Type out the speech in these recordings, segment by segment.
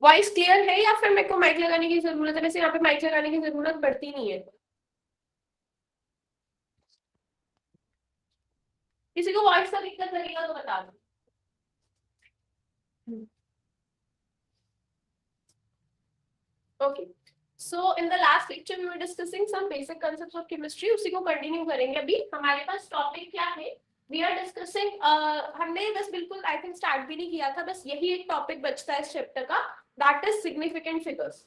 Voice clear है या फिर मेरे को माइक लगाने की जरूरत है? वैसे यहाँ पे माइक लगाने की जरूरत पड़ती नहीं है। किसी को वॉइस का दिक्कत लगेगा तो बता दो। Okay, so in the last lecture we were discussing some basic concepts of chemistry, उसी को कंटिन्यू करेंगे। अभी हमारे पास टॉपिक क्या है, वी आर डिस्कसिंग, हमने बस बिल्कुल आई थिंक स्टार्ट भी नहीं किया था, बस यही एक टॉपिक बचता है इस चैप्टर का, that is significant figures.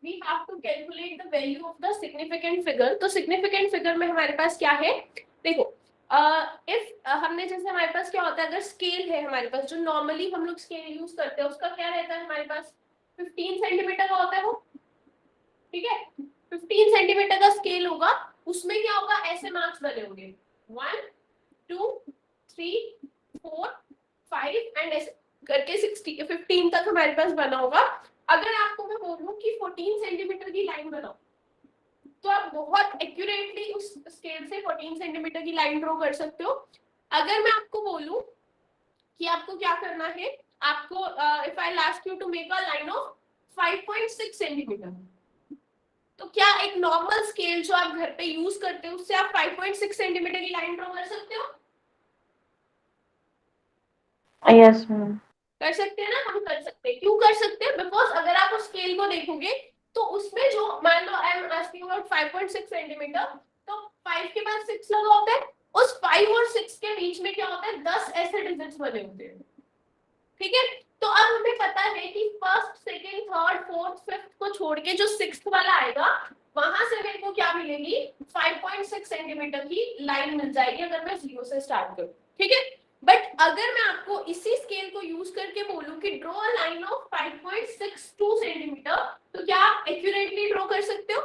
We have to calculate the value of the significant figure। तो significant figure में हमारे पास क्या है, देखो, इफ हमने जैसे हमारे पास क्या होता है, अगर स्केल है हमारे पास, जो नॉर्मली हम लोग स्केल यूज करते हैं, उसका क्या रहता है हमारे पास, 15 सेंटीमीटर का होता है वो, ठीक है। 15 सेंटीमीटर का स्केल होगा, उसमें क्या होगा, ऐसे मार्क्स बने होंगे, 1 2 3 4 5 एंड ऐसे करके 15 तक हमारे पास बना होगा। अगर आपको मैं बोलूं कि 14 सेंटीमीटर की लाइन बनाओ, तो आप बहुत एक्यूरेटली उस स्केल से 14 सेंटीमीटर की लाइन ड्रॉ कर सकते हो। अगर मैं आपको बोलूं कि आपको क्या करना है, आपको if I ask you to make a line of 5.6 centimetre, तो क्या एक नॉर्मल स्केल जो आप घर पे यूज करते हो उससे आप 5.6 सेंटीमीटर की लाइन ड्रॉ कर सकते हो? Yes ma'am. कर सकते हैं ना, हम कर सकते हैं। क्यों कर सकते हैं? बिकॉज अगर आप उस स्केल को देखोगे तो उसमें जो, मान लो I am asking about 5.6 centimetre, तो 5 के बाद 6 लगा होता है, उस 5 और 6 के बीच में क्या होता है, 10 ऐसे डिजिट्स बने होते हैं, ठीक है। तो अब हमें पता है कि first second third fourth fifth को छोड़ के जो सिक्स्थ वाला आएगा, वहां से मेरे को क्या मिलेगी, 5.6 सेंटीमीटर की लाइन मिल जाएगी अगर मैं जीरो से स्टार्ट करूं, ठीक है। बट अगर मैं आपको इसी स्केल को यूज करके बोलूं कि draw a line of 5.62 centimetre, तो क्या आप एक्यूरेटली ड्रॉ कर सकते हो?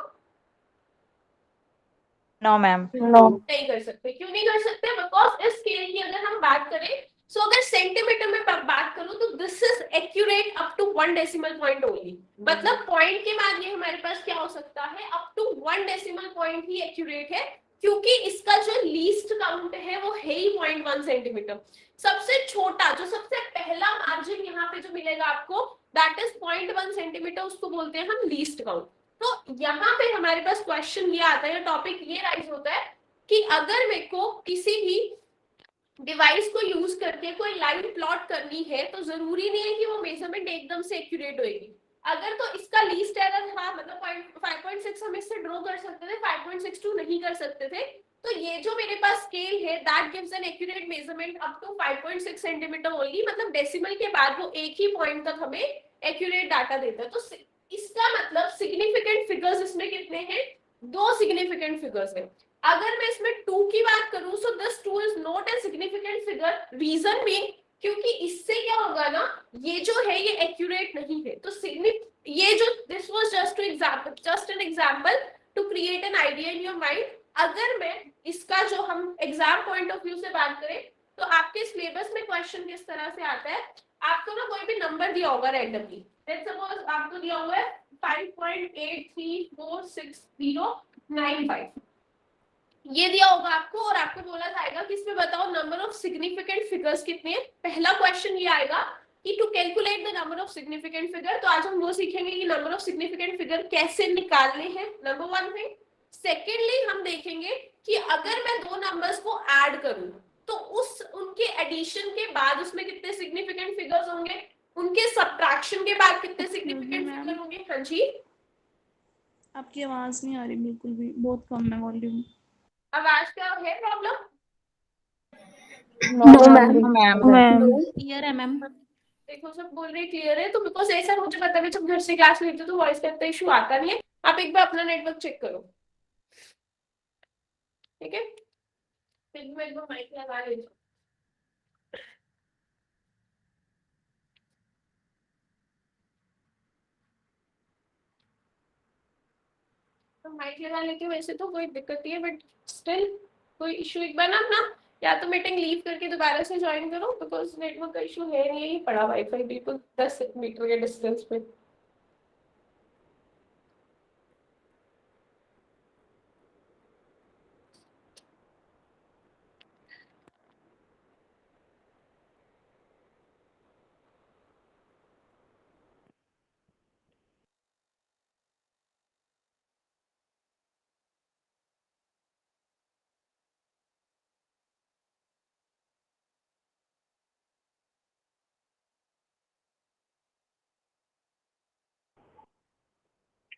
No ma'am. नो, नहीं कर सकते। क्यों नहीं कर सकते? बिकॉज इस स्केल की अगर हम बात करें, सो अगर सेंटीमीटर में बात करूं तो this is accurate up to 1 decimal point only. मतलब पॉइंट के बाद ये हमारे पास क्या हो सकता है, अप टू 1 डेसिमल पॉइंट ही एक्यूरेट है, क्योंकि इसका जो लीस्ट काउंट है वो है ही 0.1 सेंटीमीटर। सबसे छोटा, जो सबसे पहला मार्जिन यहाँ पे जो मिलेगा आपको, दैट इज 0.1 सेंटीमीटर, उसको बोलते हैं हम लीस्ट काउंट। तो यहाँ पे हमारे पास क्वेश्चन ये आता है, टॉपिक ये राइज होता है कि अगर मेरे को किसी भी डिवाइस को यूज करके कोई लाइन प्लॉट करनी है, तो जरूरी नहीं है कि वो मेजरमेंट एकदम से एक्यूरेट होगी। अगर तो इसका लीस्ट एरर था, मतलब 5.6 हम इससे ड्रॉ कर सकते थे, 5.62 नहीं कर सकते थे, तो ये जो मेरे पास स्केल है that gives an accurate measurement up to 5.6 centimetre only. मतलब डेसिमल के बाद वो एक ही पॉइंट तक हमें एक्यूरेट डाटा देता है। तो इसका मतलब सिग्निफिकेंट फिगर्स इसमें कितने हैं, दो सिग्निफिकेंट फिगर्स हैं। अगर मैं इसमें 2 की बात करूं, so this 2 is not a significant figure, reason being, क्योंकि इससे क्या होगा ना, ये जो है ये एक्यूरेट नहीं है। तो ये जो, this was just to example, just an example to create an idea in your mind. अगर मैं इसका जो हम एग्जाम पॉइंट ऑफ व्यू से बात करें, तो आपके सिलेबस में क्वेश्चन किस तरह से आता है, आपको ना कोई भी नंबर दिया होगा रैंडमली, लेट्स सपोज आपको दिया हुआ है 5.834695, ये दिया होगा आपको, और आपको बोला जाएगा कि इसमें बताओ नंबर ऑफ सिग्निफिकेंट फिगर्स कितने हैं। पहला क्वेश्चन ये आएगा कि to calculate the number of significant figure. तो आज हम वो सीखेंगे कि नंबर ऑफ सिग्निफिकेंट फिगर कैसे निकालने हैं, नंबर वन थिंग। सेकेंडली हम देखेंगे कि अगर मैं दो नंबर्स को ऐड करूं, तो उस उनके एडिशन के बाद उसमें कितने सिग्निफिकेंट फिगर्स होंगे, उनके सब्ट्रैक्शन के बाद कितने सिग्निफिकेंट फिगर होंगे। हाँ जी, आपकी आवाज नहीं आ रही बिल्कुल भी, बहुत कम है वॉल्यूम। आवाज का है problem? No ma'am. Ma'am clear है मैम। देखो सब बोल रहे क्लियर है, तो बिकॉज ऐसा मुझे पता है जब घर से क्लास लेते हो तो वॉइस का इतना इशू आता नहीं है। आप एक बार अपना नेटवर्क चेक करो, ठीक है। फिर मैं एक बार माइक लगा लेती हूँ। तो माइक लगा लेती हूँ, वैसे तो कोई दिक्कत नहीं है, बट स्टिल कोई इशू, एक बार ना अपना या तो मीटिंग लीव करके दोबारा से ज्वाइन करो, बिकॉज नेटवर्क का इशू है नहीं, यही पड़ा वाईफाई बिल्कुल 10 मीटर के डिस्टेंस पे।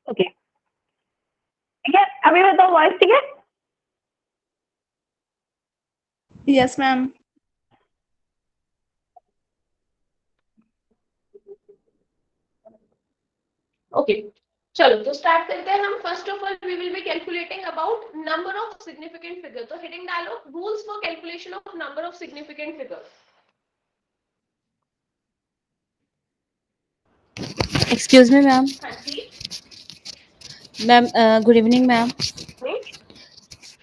ओके, ठीक है, अभी बताओ वॉइस ठीक है? Yes ma'am. ओके, चलो तो स्टार्ट करते हैं हम। First of all we will be calculating about number of significant figure. तो हेडिंग डालो rules for calculation of number of significant figure. Excuse me ma'am. हाँ जी। Ma'am good evening ma'am.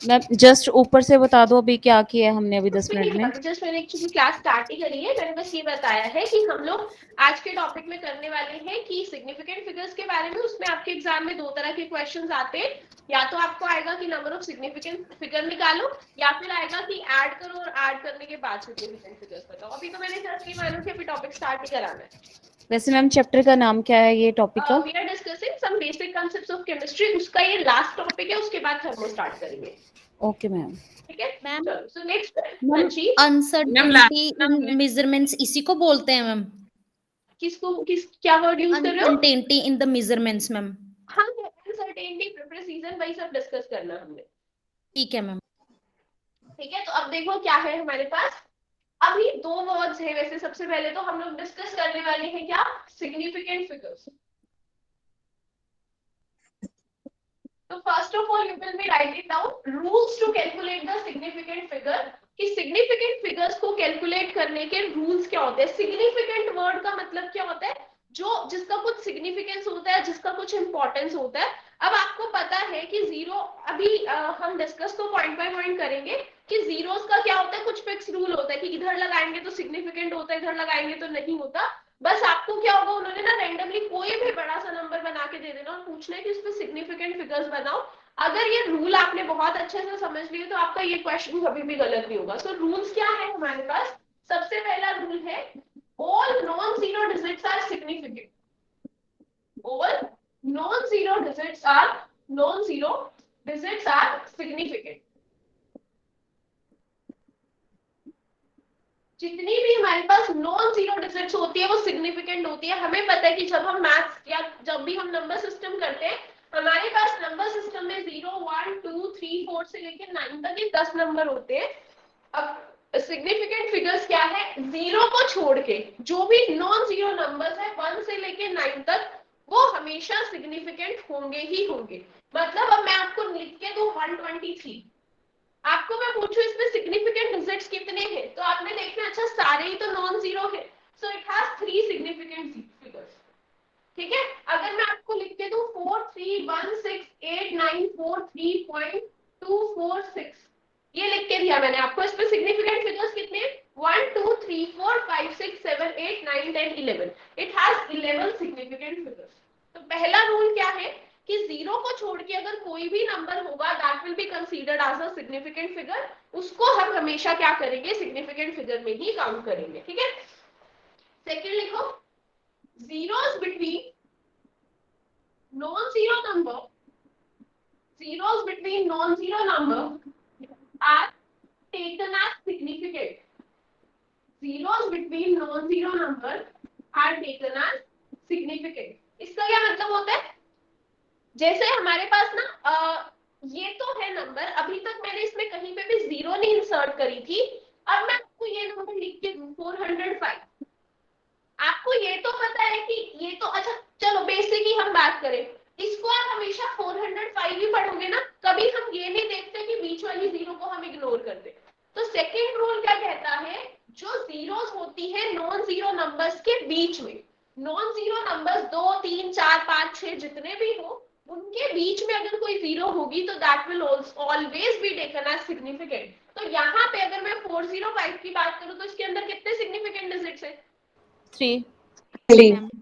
Ma'am just ऊपर से बता दो अभी क्या किया है हमने अभी 10 मिनट में। जस्ट मैंने एक्चुअली क्लास स्टार्ट ही करी है, मैंने बस ये बताया है कि हम लोग आज के टॉपिक में करने वाले हैं कि सिग्निफिकेंट फिगर्स के बारे में। उसमें आपके एग्जाम में दो तरह के क्वेश्चंस आते हैं, या तो आपको आएगा कि नंबर ऑफ सिग्निफिकेंट फिगर निकालो, या फिर आएगा कि ऐड करो और ऐड करने के बाद सिग्निफिकेंट फिगर्स बताओ। अभी तो मैंने जस्ट ये मानो कि अभी टॉपिक स्टार्ट ही कराना है। वैसे मैम चैप्टर का नाम क्या है ये टॉपिक का? We are discussing some basic concepts of chemistry. उसका ये लास्ट टॉपिक है, उसके बाद थर्मो स्टार्ट करेंगे। Okay ma'am. ठीक है मैम, चलो, so next ma'am ji. Uncertainty in measurements इसी को बोलते हैं मैम? किसको क्या वर्ड यूज कर रहे हो? Uncertainty in the measurements ma'am. हाँ, अनसर्टेनिटी, प्रेसिजन, वही सब डिस्कस करना हमने। ठीक है मैम। ठीक है, तो अब देखो क्या है हमारे पास। अभी दो वर्ड्स है वैसे। सबसे पहले तो हम लोग डिस्कस करने वाले हैं क्या, सिग्निफिकेंट फिगर्स। तो first of all you will be writing down rules to calculate the significant figure. कि सिग्निफिकेंट फिगर्स को कैलकुलेट करने के रूल्स क्या होते हैं। सिग्निफिकेंट वर्ड का मतलब क्या होता है, जो जिसका कुछ सिग्निफिकेंस होता है, जिसका कुछ इंपॉर्टेंस होता है। अब आपको पता है कि जीरो, अभी हम डिस्कस तो पॉइंट बाय पॉइंट करेंगे कि जीरोस का क्या होता है। कुछ फिक्स रूल होता है कि इधर लगाएंगे तो सिग्निफिकेंट होता है, इधर लगाएंगे तो नहीं होता। बस आपको क्या होगा, उन्होंने ना रैंडमली कोई भी बड़ा सा नंबर बना के दे देना और पूछना है कि उसमें सिग्निफिकेंट फिगर्स बनाओ। अगर ये रूल आपने बहुत अच्छे से समझ लिए तो आपका ये क्वेश्चन कभी भी गलत नहीं होगा। सो रूल्स क्या है हमारे पास। सबसे पहला रूल है all non-zero digits are significant. All non-zero digits are significant. जितनी भी हमारे पास नॉन जीरो डिजिट्स होती है वो सिग्निफिकेंट होती है। हमें पता है कि जब हम मैथ्स या जब भी हम नंबर सिस्टम करते हैं, हमारे पास नंबर सिस्टम में 0 1 2 3 4 से लेकर 9 तक ये 10 नंबर होते हैं। अब सिग्निफिकेंट फिगर्स क्या है, जीरो को छोड़ के जो भी नॉन जीरो नंबर्स है 1 से लेकर 9 तक, वो हमेशा सिग्निफिकेंट होंगे ही होंगे। मतलब अब मैं आपको लिख के दूं 123, आपको मैं पूछूं इसमें सिग्निफिकेंट डिजिट्स कितने हैं, तो आपने देखना अच्छा सारे ही तो नॉन जीरो है, so it has 3 significant figures. ठीक है, अगर मैं आपको लिख के दूं 431689443.246, ये लिख के दिया मैंने आपको। इसमें सिग्निफिकेंट फिगर्स कितने हैं, 1 2 3 4 5 6 7 8 9 10 11, इट हैज 11 सिग्निफिकेंट फिगर्स। तो पहला रूल क्या है कि जीरो को छोड़ के अगर कोई भी नंबर होगा that will be considered as a significant figure. उसको हम हमेशा क्या करेंगे, सिग्निफिकेंट फिगर में ही काउंट करेंगे। ठीक है, सेकंड लिखो, zeros between non-zero number, zeros between non-zero number are taken as significant. Zeros between non-zero number are taken as significant. इसका क्या मतलब होता है, जैसे हमारे पास ना ये तो है नंबर, अभी तक मैंने इसमें कहीं पे भी जीरो नहीं इंसर्ट करी थी। अब मैं आपको ये नंबर लिख के दूं 405, आपको ये तो पता है कि ये तो, अच्छा चलो बेसिक ही हम बात करें, इसको आप हमेशा 405 ही पढ़ोगे ना, कभी हम ये नहीं देखते कि बीच वाली जीरो को हम इग्नोर कर दे। तो सेकंड रूल क्या कहता है, जो जीरोस होती है नॉन जीरो नंबर्स के बीच में, नॉन जीरो नंबर्स 2 3 4 5 6 जितने भी हो, उनके बीच में अगर कोई जीरो होगी तो that will always be taken as significant. तो यहाँ पे अगर मैं 405 की बात करूं तो इसके अंदर कितने सिग्निफिकेंट डिजिट्स है, 3।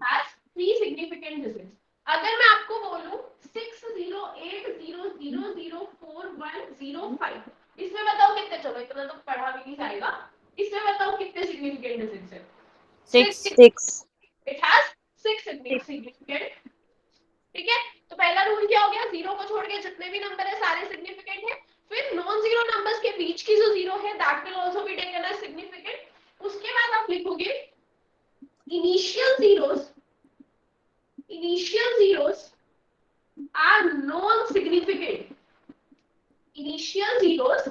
has 3 significant digits. अगर मैं आपको बोलूं 60800041005, इसमें बताओ कितने, चलो इतना तो पढ़ा भी नहीं जाएगा, इसमें बताओ कितने सिग्निफिकेंट डिजिट्स हैं। 6। It has 6 significant. ठीक है, तो पहला रूल क्या हो गया, जीरो को छोड़ के जितने भी नंबर है सारे सिग्निफिकेंट है। फिर नॉन जीरो नंबर्स के बीच की जो जीरो है that will also be taken as significant. उसके बाद आप लिखोगे initial zeros are non-significant. Initial zeros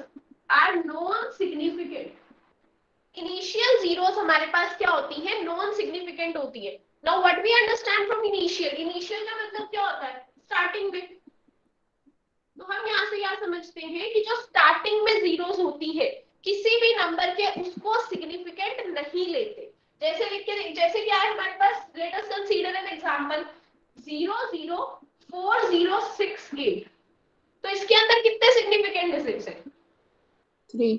are non-significant. Initial zeros हमारे पास क्या होती है? Non-significant होती है. Now what we understand from initial? Initial का मतलब क्या होता है? Starting में. तो हम यहाँ से क्या समझते हैं कि जो स्टार्टिंग में जीरोस होती है किसी भी नंबर के, उसको सिग्निफिकेंट नहीं लेते. जैसे लिख के, जैसे क्या है हमारे पास, let us consider an example 004068. तो इसके अंदर कितने सिग्निफिकेंट डिजिट्स हैं? 3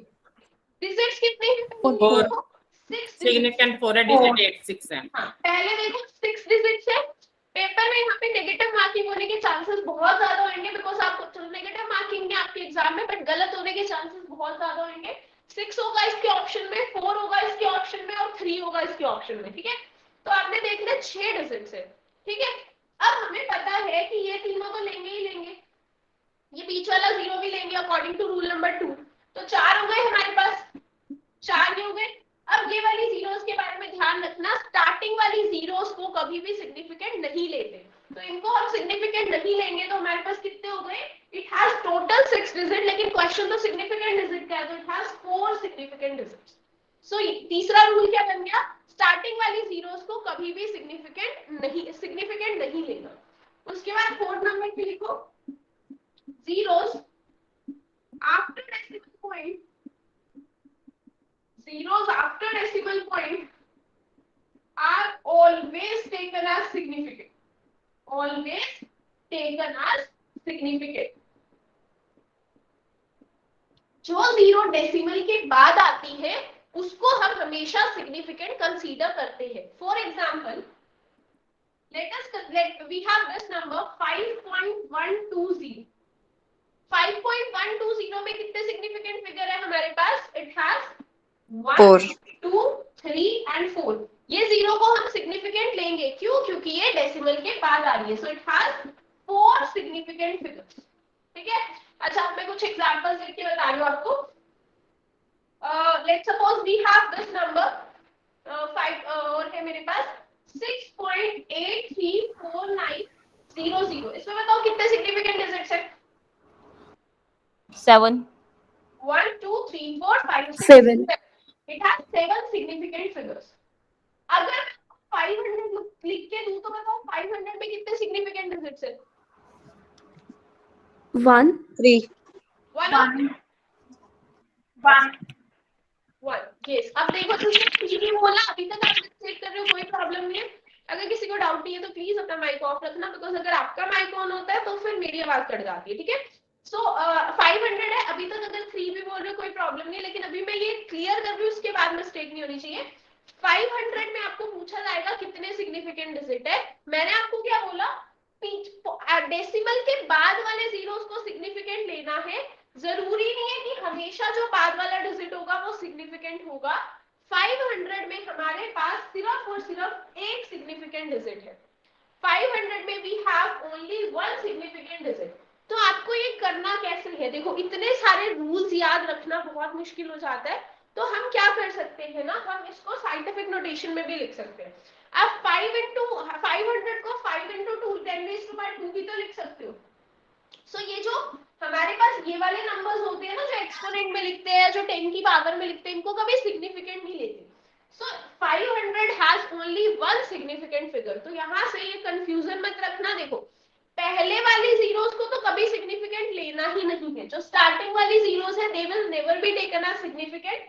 डिजिट्स कितने हैं? 4 6 significant 4 है, digit 8 6 है. हाँ, पहले देखो 6 डिजिट्स है. पेपर में यहाँ पे नेगेटिव मार्किंग होने के चांसेस बहुत ज्यादा होंगे, बिकॉज आपको नेगेटिव मार्किंग है आपके एग्जाम में, बट गलत होने के चांसेस बहुत ज्यादा होंगे. 6 होगा इसके ऑप्शन में, 4 होगा इसके ऑप्शन में और 3 होगा इसके ऑप्शन में. ठीक है, तो आपने देख लिया 6 डिजिट्स है. ठीक है, अब हमें पता है कि ये तीनों तो लेंगे ही लेंगे, ये बीच वाला जीरो भी लेंगे अकॉर्डिंग टू रूल नंबर 2. तो 4 हो गए हमारे पास, 4 नहीं हो गए. अब ये वाली जीरोस के बारे में ध्यान रखना, स्टार्टिंग वाली जीरोस को कभी भी सिग्निफिकेंट नहीं लेते. तो इनको हम सिग्निफिकेंट नहीं लेंगे तो हमारे पास कितने हो गए? इट हैज टोटल 6 डिजिट, लेकिन क्वेश्चन तो सिग्निफिकेंट डिजिट का है, तो इट हैज 4 सिग्निफिकेंट डिजिट्स. सो तीसरा रूल क्या बन गया? स्टार्टिंग वाली जीरोस को कभी भी सिग्निफिकेंट नहीं लेना. उसके बाद फोर्थ नंबर पे लिखो, zeros after decimal point, zeros after decimal point are always taken as significant. Always taken as significant. जो जीरो डेसिमल के बाद आती है उसको हम हमेशा सिग्निफिकेंट कंसीडर करते हैं. For example, we have this number 5.120. 5.120 में कितने सिग्निफिकेंट फिगर है हमारे पास? It has 1 2 3 and 4. ये जीरो को हम सिग्निफिकेंट लेंगे, क्यों? क्योंकि ये डेसिमल के बाद आ रही है. So it has 4 significant figures. ठीक है, अच्छा अब मैं कुछ एग्जांपल्स लिख के बता रही हूँ आपको. Let's suppose we have this number 5 और है मेरे पास 6.834900. इसमें बताओ कितने सिग्निफिकेंट डिजिट्स है? 7. 1 2 3 4 5 6 7. It has 7 significant figures. अगर 500 लिख के दूं तो बताओ 500 में कितने सिग्निफिकेंट डिजिट्स है? 1 3 1. यस, अब देखो तुमने बोला अभी तक आप चेक कर रहे हो, कोई प्रॉब्लम नहीं है. अगर किसी को डाउट नहीं है तो प्लीज अपना माइक ऑफ रखना, बिकॉज अगर आपका माइक ऑन होता है तो फिर मेरी आवाज कट जाती है. ठीक है, सो 500 है अभी तक. अगर 3 भी बोल रहे हो कोई प्रॉब्लम नहीं है, लेकिन अभी मैं ये क्लियर कर रही हूँ, उसके बाद मिस्टेक नहीं होनी चाहिए. 500 में आपको पूछा जाएगा कितने सिग्निफिकेंट डिजिट है. मैंने आपको क्या बोला? डेसिमल के बाद वाले जीरोस को सिग्निफिकेंट लेना है. जरूरी नहीं है कि हमेशा जो बाद वाला डिजिट होगा वो सिग्निफिकेंट होगा. 500 में हमारे पास सिर्फ और सिर्फ एक सिग्निफिकेंट डिजिट है. 500 में we have only one significant digit. तो आपको ये करना कैसे है? देखो, इतने सारे रूल्स याद रखना बहुत मुश्किल हो जाता है. तो हम क्या कर सकते हैं ना, हम इसको साइंटिफिक नोटेशन में भी लिख सकते हैं. आप 500 को 5 into 2 10⁻² भी तो लिख सकते हो. सो ये जो हमारे पास ये वाले नंबर्स होते हैं ना, जो एक्सपोनेंट में लिखते हैं, जो 10 की पावर में लिखते हैं, इनको कभी सिग्निफिकेंट नहीं लेते. सो 500 has only one significant figure. तो यहाँ से ये कंफ्यूजन मत रखना. देखो, पहले वाली जीरोस को तो कभी सिग्निफिकेंट लेना ही नहीं है. जो स्टार्टिंग वाली जीरोस है they will never be taken as significant.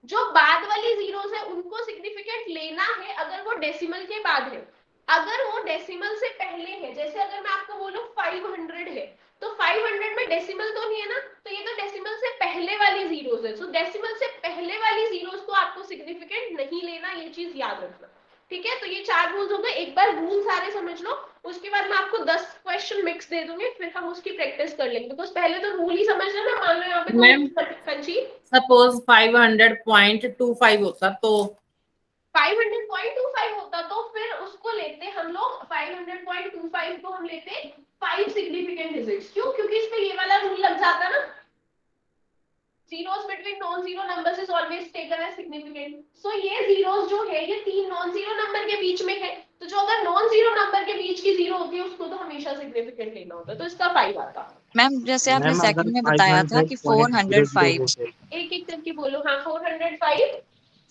जो बाद वाली जीरोस है उनको सिग्निफिकेंट लेना है अगर वो डेसिमल के बाद है. अगर वो डेसिमल से पहले है, जैसे अगर मैं आपको बोलूं 500 है, तो 500 में डेसिमल तो नहीं है ना, तो ये तो डेसिमल से पहले वाली जीरोस है. सो डेसिमल से पहले वाली जीरोस को आपको सिग्निफिकेंट नहीं लेना, ये चीज याद रखना. ठीक है, तो ये 4 रूल्स हो गए. एक बार रूल सारे समझ लो, उसके बाद मैं आपको 10 क्वेश्चन मिक्स दे दूंगी, फिर हम उसकी प्रैक्टिस कर लेंगे. बिकॉज पहले तो रूल ही समझ लेना. मान लो यहाँ पे मैम, कंची सपोज 500.25 होता तो 500.25 होता, तो फिर उसको लेते हम लोग 500.25 को हम लेते 5 सिग्निफिकेंट डिजिट्स. क्यों? क्योंकि इस पे ये वाला रूल लग जाता ना, zeros between non-zero numbers is always taken as significant. So ये zeros जो है ये 3 non-zero नंबर के बीच में है, तो जो अगर नॉन जीरो नंबर के बीच की जीरो होती है उसको तो हमेशा सिग्निफिकेंट लेना होता है, तो इसका 5 आता। मैम जैसे आपने मैम सेकंड अगर में बताया था कि 405 एक एक करके बोलो। हाँ 405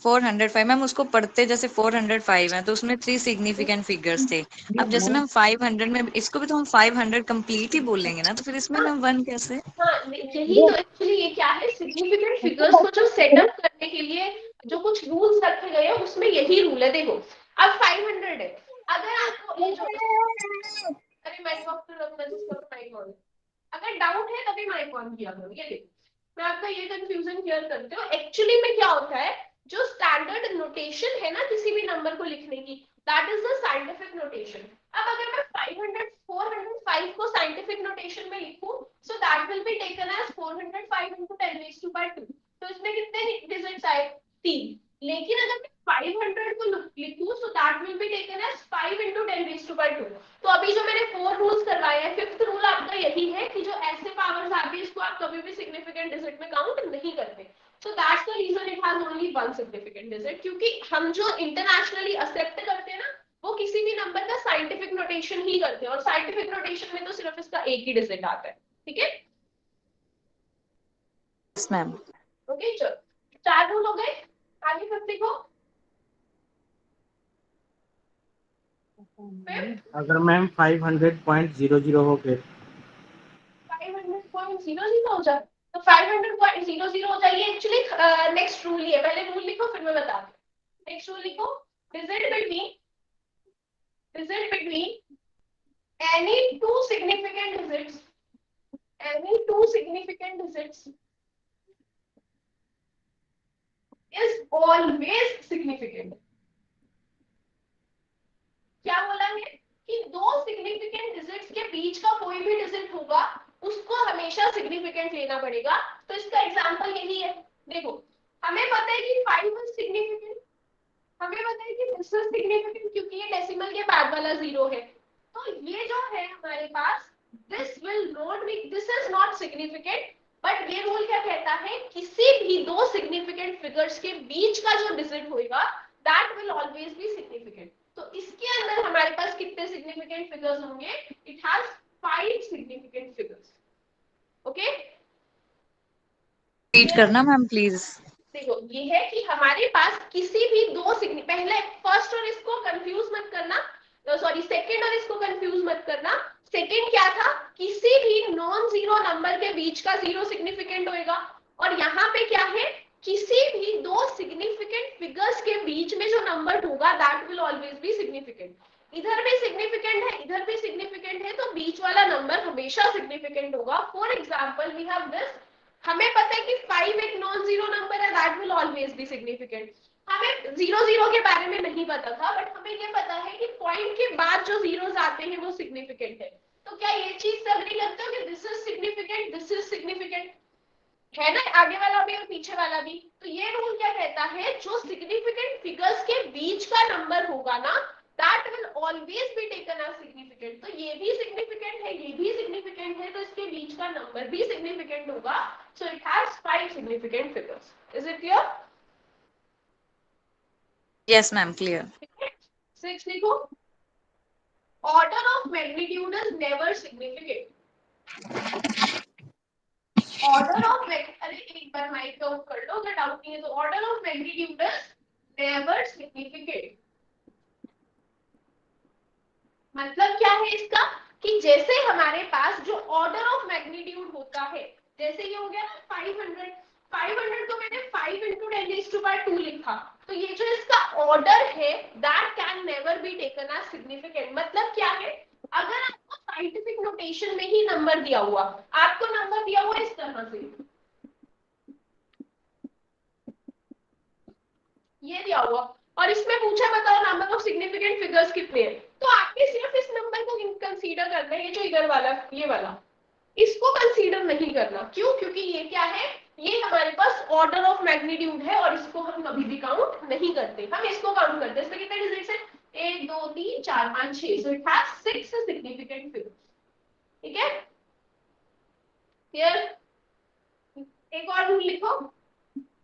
405 मैम उसको पढ़ते जैसे 405 है तो उसमें 3 सिग्निफिकेंट फिगर्स थे। अब जैसे मैम 500 में इसको भी तो हम 500 कंप्लीट ही बोलेंगे ना, तो फिर इसमें मैम 1 कैसे? हाँ यही तो एक्चुअली ये क्या है, सिग्निफिकेंट फिगर्स को जो सेटअप करने के लिए जो कुछ रूल्स रखे गए हैं उसमें यही रूल है। देखो अब 500 है, अगर आपको ये जो अरे माइक ऑफ तो रखना जिसका माइक ऑन, अगर डाउट है तभी माइक ऑन किया करो। ये देखो मैं आपका ये कंफ्यूजन क्लियर करती हूँ। एक्चुअली में क्या होता है, जो स्टैंडर्ड नोटेशन है ना किसी भी नंबर को लिखने की, that is the scientific notation. अब अगर मैं 500 405 को साइंटिफिक नोटेशन में लिखूं, so that will be taken as 405 into 10 raised to by 2। तो इसमें कितने डिजिट्स आए, 3। लेकिन अगर मैं 500 को लिखूं, so that will be taken as 5 into 10 raised to by 2। तो अभी जो मैंने 4 रूल्स करवाए हैं, 5th रूल आपका यही है कि जो ऐसे पावर्स आती है इसको आप कभी भी सिग्निफिकेंट डिजिट में काउंट नहीं करते। So that's the reason it has only one significant digit, क्योंकि हम जो इंटरनेशनली एक्सेप्ट करते हैं ना वो किसी भी नंबर का साइंटिफिक नोटेशन ही करते हैं, और साइंटिफिक नोटेशन में तो सिर्फ इसका एक ही डिजिट आता है। ठीक है यस मैम। ओके चलो 4 रूल हो गए, आगे फिर देखो। अगर मैम 500.00 हो गए 500.00 हो जाए तो 500.00 हो जाएगी। एक्चुअली नेक्स्ट रूल ही है, पहले रूल लिखो फिर मैं बताती हूँ। नेक्स्ट रूल लिखो, digit between any two significant digits is always significant। क्या बोला है कि दो सिग्निफिकेंट डिजिट्स के बीच का कोई भी डिजिट होगा उसको हमेशा सिग्निफिकेंट लेना पड़ेगा। तो इसका एग्जांपल यही है। देखो हमें पता है कि 5 इज सिग्निफिकेंट, हमें पता है कि दिस इज सिग्निफिकेंट क्योंकि ये डेसिमल के बाद वाला जीरो है। तो ये जो है हमारे पास this is not significant, but ये रूल क्या कहता है, किसी भी दो सिग्निफिकेंट फिगर्स के बीच का जो डिजिट होगा that will always be significant. तो इसके अंदर हमारे पास कितने सिग्निफिकेंट फिगर्स होंगे, it has 5 significant figures. Okay read करना मैम प्लीज। देखो ये है कि हमारे पास किसी भी दो पहले फर्स्ट और इसको कंफ्यूज मत करना, सॉरी सेकंड और इसको कंफ्यूज मत करना। सेकंड क्या था, किसी भी नॉन जीरो नंबर के बीच का जीरो सिग्निफिकेंट होएगा, और यहाँ पे क्या है, किसी भी दो सिग्निफिकेंट फिगर्स के बीच में जो नंबर होगा that will always be significant. इधर भी सिग्निफिकेंट है इधर भी सिग्निफिकेंट है, तो बीच वाला नंबर हमेशा सिग्निफिकेंट होगा। For example we have this, हमें पता है कि 5 एक नॉन जीरो नंबर है, that will always be significant. हमें 0 के बारे में नहीं पता था, बट हमें ये पता है कि पॉइंट के बाद जो जीरोस आते हैं वो सिग्निफिकेंट है। तो क्या ये चीज से अग्री करते हो कि this is significant, this is significant है ना, आगे वाला भी और पीछे वाला भी। तो ये रूल क्या कहता है, जो सिग्निफिकेंट फिगर्स के बीच का नंबर होगा ना that will always be taken as significant। तो ये भी significant है ये भी significant है, तो इसके बीच का नंबर भी significant होगा। So it has 5 significant figures। Is it clear? Yes ma'am clear. 6 देखो, order of magnitude is never significant। order of अरे एक बार माइक ऑफ कर लो अगर डाउट नहीं है तो। order of magnitude is never significant मतलब क्या है इसका, कि जैसे हमारे पास जो ऑर्डर ऑफ मैग्नीट्यूड होता है, जैसे ये हो गया ना 500 तो मैंने 5 into 10 raised to by 2 लिखा, तो ये जो इसका ऑर्डर है that can never be taken as significant. मतलब क्या है, अगर आपको साइंटिफिक नोटेशन में ही नंबर दिया हुआ, आपको नंबर दिया हुआ इस तरह से, ये दिया हुआ, और इसमें पूछा बताओ नंबर ऑफ सिग्निफिकेंट फिगर्स कितने हैं, तो आपने सिर्फ इस नंबर को कंसीडर करना है। ये जो इधर वाला ये वाला इसको कंसीडर नहीं करना। क्यों, क्योंकि ये क्या है, ये हमारे पास ऑर्डर ऑफ मैग्नीट्यूड है और इसको हम कभी भी काउंट नहीं करते, हम इसको काउंट करते हैं। इसमें कितने डिजिट्स हैं, 1 2 3 4 5 6, so it has 6 significant figures. ठीक है क्लियर। एक और रूल लिखो,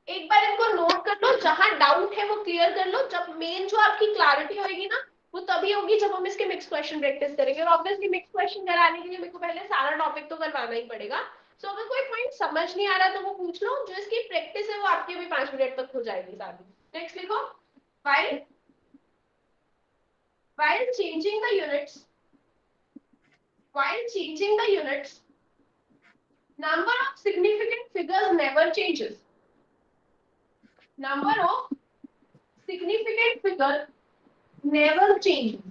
एक बार इनको नोट कर लो, जहां डाउट है वो क्लियर कर लो, जब मेन जो आपकी क्लैरिटी होगी ना वो तभी होगी जब हम इसके मिक्स क्वेश्चन प्रैक्टिस करेंगे, और ऑब्वियसली मिक्स क्वेश्चन कराने के लिए मेरे को पहले सारा टॉपिक तो करवाना ही पड़ेगा। सो अगर कोई पॉइंट समझ नहीं आ रहा तो वो पूछ लो, जो इसकी प्रैक्टिस है वो आपकी अभी 5 मिनट तक हो जाएगी सारी। नेक्स्ट लिखो, while changing the units, number of significant figures never changes. Number of significant figure never changes.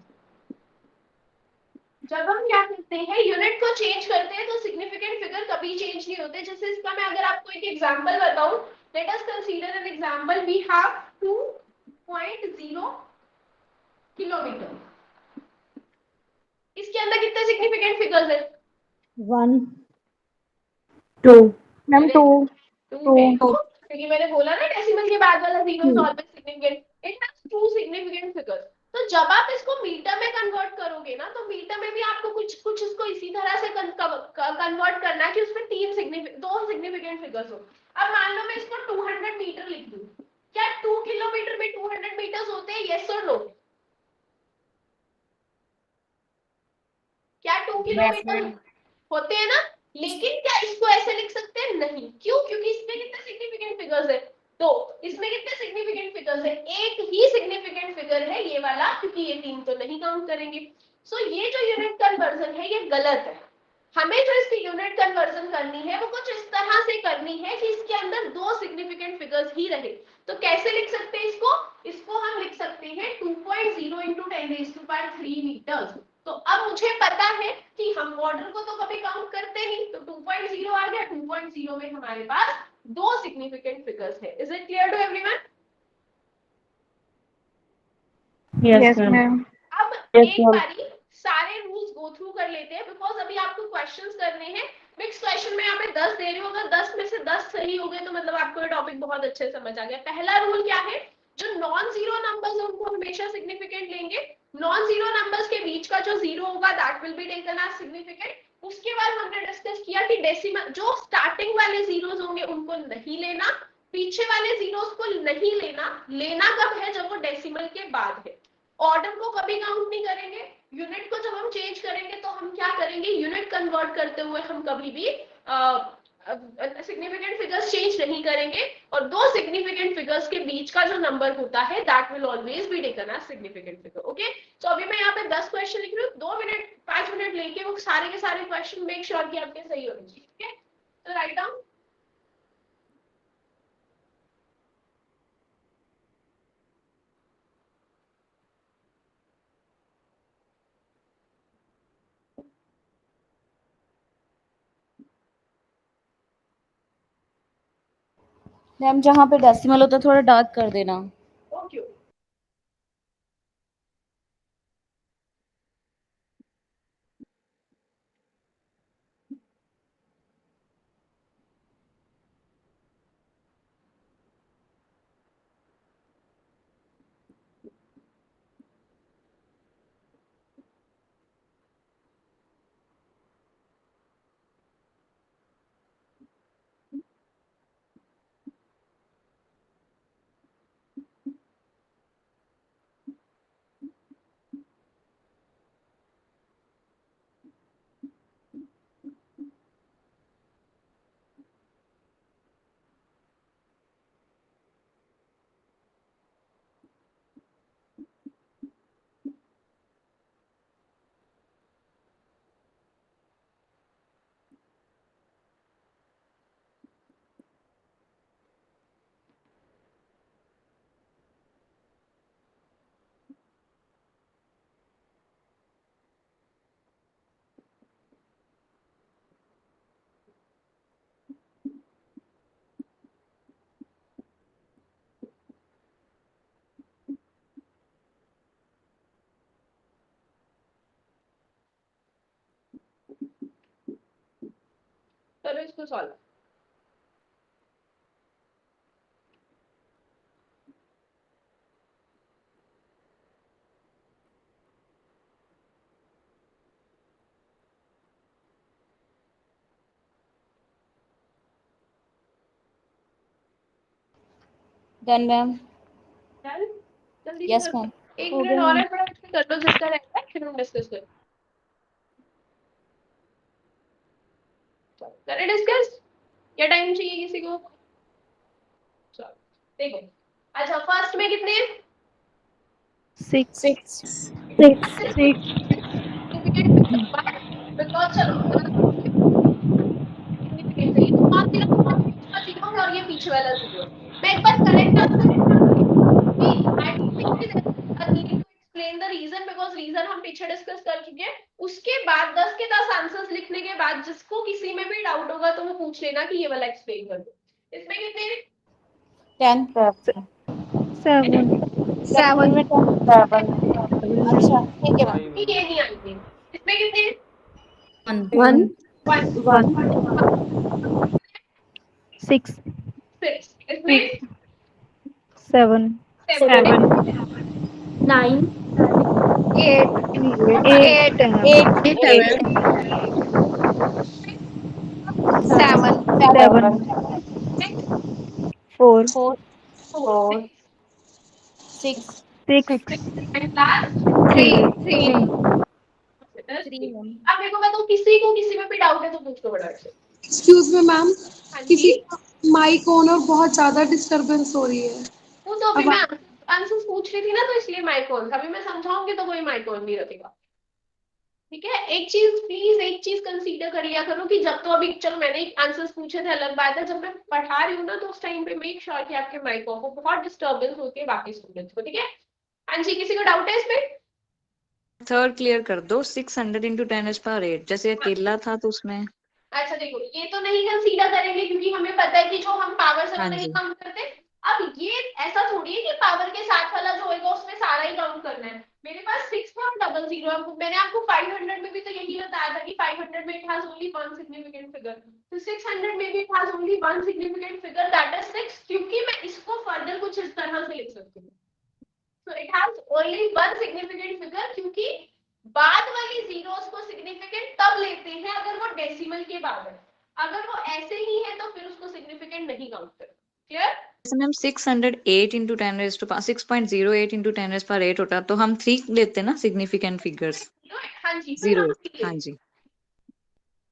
जब हम क्या करते हैं, यूनिट को चेंज करते हैं, तो सिग्निफिकेंट फिगर कभी चेंज नहीं होते। जैसे इसका मैं अगर आपको एक एग्जांपल बताऊं, let us consider an example, we have 2.0 kilometre. इसके अंदर कितने सिग्निफिकेंट फिगर्स है? 1 2 मैम 2 क्योंकि मैंने बोला ना डेसिमल के बाद वाला zero is always significant, it has 2 significant figures. तो जब आप इसको मीटर में कन्वर्ट करोगे ना, तो मीटर में भी आपको कुछ इसको इसी तरह से कन्वर्ट करना है कि उसमें 2 सिग्निफिकेंट फिगर्स हो। अब मान लो मैं इसको 200 मीटर लिख दूं, क्या 2 किलोमीटर में 200 मीटर्स होते हैं? यस और नो? क्या 2 किलोमीटर होते हैं ना? लेकिन क्या इसको ऐसे लिख सकते हैं? नहीं। क्यों? क्योंकि इसमें कितने सिग्निफिकेंट फिगर्स है? तो इसमें कितने सिग्निफिकेंट फिगर्स है? एक ही सिग्निफिकेंट फिगर है ये वाला, क्योंकि ये 3 तो नहीं काउंट करेंगे। सो ये जो यूनिट कन्वर्जन है ये गलत है। हमें जो इसकी यूनिट कन्वर्जन करनी है वो कुछ इस तरह से करनी है कि इसके अंदर 2 सिग्निफिकेंट फिगर्स ही रहे। तो कैसे लिख सकते हैं इसको? इसको हम लिख सकते हैं 2.0 × 10⁻³ मीटर्स। तो अब मुझे पता है कि हम ऑर्डर को तो कभी काउंट करते नहीं, तो 2.0 आ गया। 2.0 में हमारे पास 2 सिग्निफिकेंट फिगर्स है। Is it clear to everyone? Yes ma'am. अब Yes, एक ma'am. बारी सारे रूल्स गो थ्रू कर लेते हैं, बिकॉज अभी आपको क्वेश्चंस करने हैं। मिक्स क्वेश्चन में यहाँ पे 10 दे रही हूँ, अगर 10 में से 10 सही हो गए तो मतलब आपको ये टॉपिक बहुत अच्छे से समझ आ गया। पहला रूल क्या है? जो नॉन जीरो नंबर्स उनको हमेशा सिग्निफिकेंट लेंगे। नॉन जीरो नंबर्स के बीच का जो जीरो होगा that will be taken as significant. उसके बाद हमने डिस्कस किया कि डेसिमल जो स्टार्टिंग वाले जीरोस होंगे उनको नहीं लेना, पीछे वाले जीरोस को नहीं लेना। लेना कब है? जब वो डेसिमल के बाद है। ऑर्डर को कभी काउंट नहीं करेंगे। यूनिट को जब हम चेंज करेंगे तो हम क्या करेंगे? यूनिट कन्वर्ट करते हुए हम कभी भी सिग्निफिकेंट फिगर्स चेंज नहीं करेंगे, और 2 सिग्निफिकेंट फिगर्स के बीच का जो नंबर होता है that will always be taken as significant figure. Okay, तो अभी मैं यहाँ पे 10 क्वेश्चन लिख रही हूँ, 2 मिनट 5 मिनट लेके वो सारे के सारे क्वेश्चन मेक श्योर कि आपके सही होने चाहिए। ठीक है, तो राइट डाउन। मैम जहाँ पे डेसिमल होता है थोड़ा डार्क कर देना। ओके, चलो इसको सॉल्व। Done ma'am. डन, जल्दी यस से मैम। 1 हो मिनट गया और मैम। है, कर लो जिसका रहता है, फिर हम डिस्कस करें। करें डिस्कस? क्या टाइम चाहिए किसी को? चलो देखो, अच्छा फर्स्ट में कितने? 6 6 बिकॉज चलो significant चाहिए, तो कौन सी का जीरो है और ये पीछे वाला जीरो है। मैं एक बार correct answer explain the reason, because reason हम पीछे डिस्कस कर चुके हैं। उसके बाद 10 के 10 आंसर्स लिखने के बाद जिसको किसी में भी डाउट होगा तो वो पूछ लेना कि ये वाला एक्सप्लेन कर दो। इसमें कितने? 10 7 7 में 10 अच्छा ठीक है मैम। ये नहीं आएंगे। इसमें कितने? 1 वन 6 सिक्स। इसमें 7 सेवन 9 8 8 7 7 4 4 फोर 6 6 एंड लास्ट 3 अब देखो मैं तो किसी को किसी में भी डाउट है तो पूछ लो बड़ा से। एक्सक्यूज मी मैम, हाँ जी। किसी माइक ऑन और बहुत ज्यादा डिस्टरबेंस हो रही है। वो तो अभी मैं आंसर पूछ रही थी ना, तो इसलिए माइक ऑन था। अभी मैं समझाऊंगी तो कोई माइक ऑन नहीं रखेगा। ठीक है, एक चीज प्लीज, एक चीज कंसीडर कर लिया करो कि जब तो अभी चलो मैंने आंसर्स पूछे थे अलग बात है, जब मैं पढ़ा रही हूँ ना तो उस टाइम पे मेक श्योर कि आपके माइक ऑफ हो, बहुत डिस्टर्बेंस होती है बाकी स्टूडेंट्स को। ठीक है, हाँ जी, किसी को डाउट है इसमें? थर्ड क्लियर कर दो, 600 into 10⁸ जैसे अकेला था तो उसमें। अच्छा देखो, ये तो नहीं कंसीडर करेंगे क्योंकि हमें पता है कि जो हम पावर से हाँ नहीं जी। काउंट करते। अब ये ऐसा थोड़ी है कि पावर के साथ वाला जो होगा उसमें सारा ही काउंट करना है। मेरे पास 6.00, मैंने आपको 500 में भी तो यही बताया था कि 500 में it has only one significant figure, तो 600 में भी it has only one significant figure, that is 6, क्योंकि मैं इसको फर्दर कुछ इस तरह से लिख सकती हूँ। So it has only one significant figure, क्योंकि बाद वाली जीरोस को सिग्निफिकेंट तब लेते हैं अगर वो डेसिमल के बाद है। अगर वो ऐसे ही है तो फिर उसको सिग्निफिकेंट नहीं काउंट करते। क्लियर? जैसे मैम 608 into 6.08 into 10⁸ होता तो हम 3 लेते ना सिग्निफिकेंट फिगर्स। हाँ जी, फिर 0, हम सीखे। हाँ जी।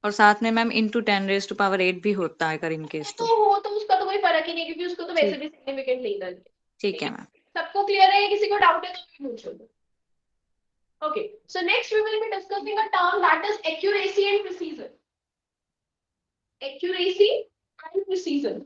और साथ में मैम into 10⁸ भी होता है अगर इन केस तो तो। हो तो उसका तो कोई फर्क ही नहीं, क्योंकि उसको तो वैसे ठीक। भी सिग्निफिकेंट नहीं करते। ठीक है मैम। सबको क्लियर है? किसी को डाउट है तो पूछ लो। Okay, so next we will be discussing a term that is accuracy and precision. Accuracy and precision.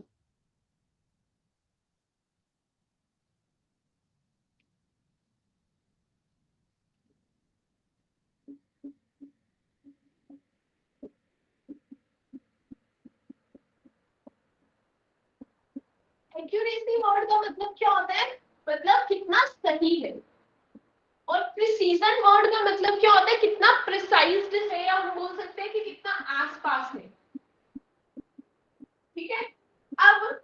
Accuracy word का मतलब क्या होता है? मतलब कितना सही है। और प्रिसीजन वर्ड का मतलब क्या होता है? कितना प्रिसाइज्ड है, या हम बोल सकते हैं कि कितना आसपास है। ठीक है, अब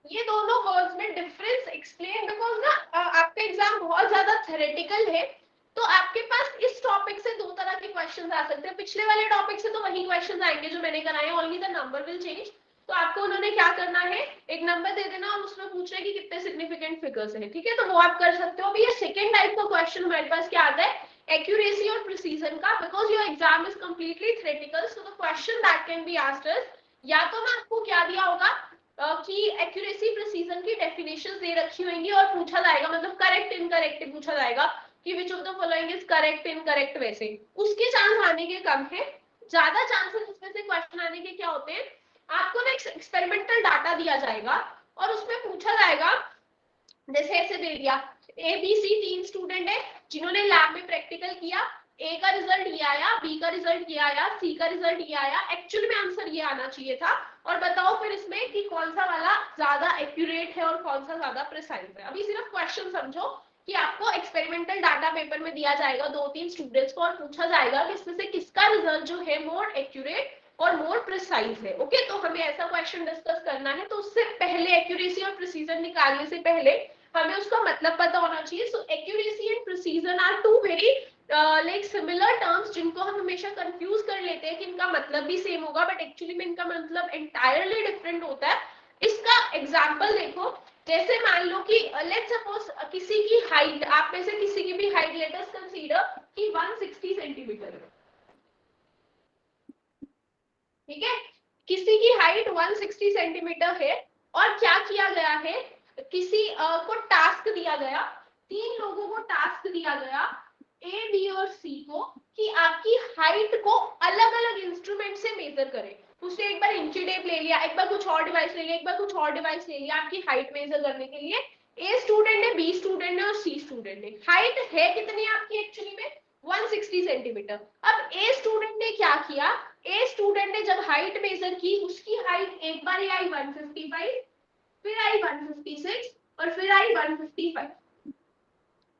ये दोनों वर्ड्स में डिफरेंस एक्सप्लेन, बिकॉज ना आपका एग्जाम बहुत ज्यादा थ्योरेटिकल है, तो आपके पास इस टॉपिक से दो तरह के क्वेश्चंस आ सकते हैं। पिछले वाले टॉपिक से तो वही क्वेश्चंस आएंगे जो मैंने कराए, only the number will change. तो आपको उन्होंने क्या करना है, एक नंबर दे देना और उसमें पूछ रहे कि कितने सिग्निफिकेंट फिगर्स हैं। ठीक है, तो वो आप कर सकते हो। अभी ये सेकंड टाइप का क्वेश्चन हमारे पास क्या आता है, एक्यूरेसी और प्रिसीजन का, because your exam is completely theoretical, so the question that can be asked is, या तो मैं आपको क्या दिया होगा कि एक्यूरेसी प्रिसीजन की डेफिनेशंस दे रखी होंगी और पूछा जाएगा, मतलब करेक्ट इनकरेक्ट पूछा जाएगा कि which of the following is correct incorrect, वैसे उसके चांस आने के कम है। ज्यादा चांसेस उसमें से क्वेश्चन आने के क्या होते हैं, आपको ना एक्सपेरिमेंटल डाटा दिया जाएगा और उसमें पूछा जाएगा, जैसे ऐसे दे दिया ए बी सी 3 स्टूडेंट है जिन्होंने लैब में प्रैक्टिकल किया, ए का रिजल्ट ये आया, बी का रिजल्ट ये आया, सी का रिजल्ट ये आया, एक्चुअल में आंसर ये आना चाहिए था, और बताओ फिर इसमें कि कौन सा वाला ज्यादा एक्यूरेट है और कौन सा ज्यादा प्रिसाइज है। अभी सिर्फ क्वेश्चन समझो कि आपको एक्सपेरिमेंटल डाटा पेपर में दिया जाएगा 2-3 स्टूडेंट्स को और पूछा जाएगा कि इसमें से किसका रिजल्ट जो है मोर एक्यूरेट और मोर प्रिसाइज है। ओके, तो हमें ऐसा क्वेश्चन डिस्कस करना है, तो उससे पहले एक्यूरेसी और प्रिसीजन निकालने से पहले हमें उसका मतलब पता होना चाहिए। So accuracy and precision are two very like similar terms, जिनको हम हमेशा कंफ्यूज कर लेते हैं कि इनका मतलब भी सेम होगा, बट एक्चुअली में इनका मतलब एंटायरली डिफरेंट होता है। इसका एग्जांपल देखो, जैसे मान लो कि लेट्स सपोज किसी की हाइट, आप में से किसी की भी हाइट लेट अस कंसीडर कि 160 सेंटीमीटर है, ठीक है, किसी की हाइट 160 सेंटीमीटर है और क्या किया गया है, किसी को टास्क दिया गया, 3 लोगों को टास्क दिया गया ए बी और सी को कि आपकी हाइट को अलग अलग इंस्ट्रूमेंट से मेजर करें। उसने एक बार इंची टेप ले लिया, एक बार कुछ और डिवाइस ले लिया, एक बार कुछ और डिवाइस ले लिया आपकी हाइट मेजर करने के लिए। ए स्टूडेंट है, बी स्टूडेंट है और सी स्टूडेंट है। हाइट है कितनी आपकी एक्चुअली में 160 सेंटीमीटर। अब ए स्टूडेंट ने क्या किया, ए स्टूडेंट ने जब हाइट मेजर की, उसकी हाइट एक बार ही आई 155, फिर आई 156 और फिर आई 155।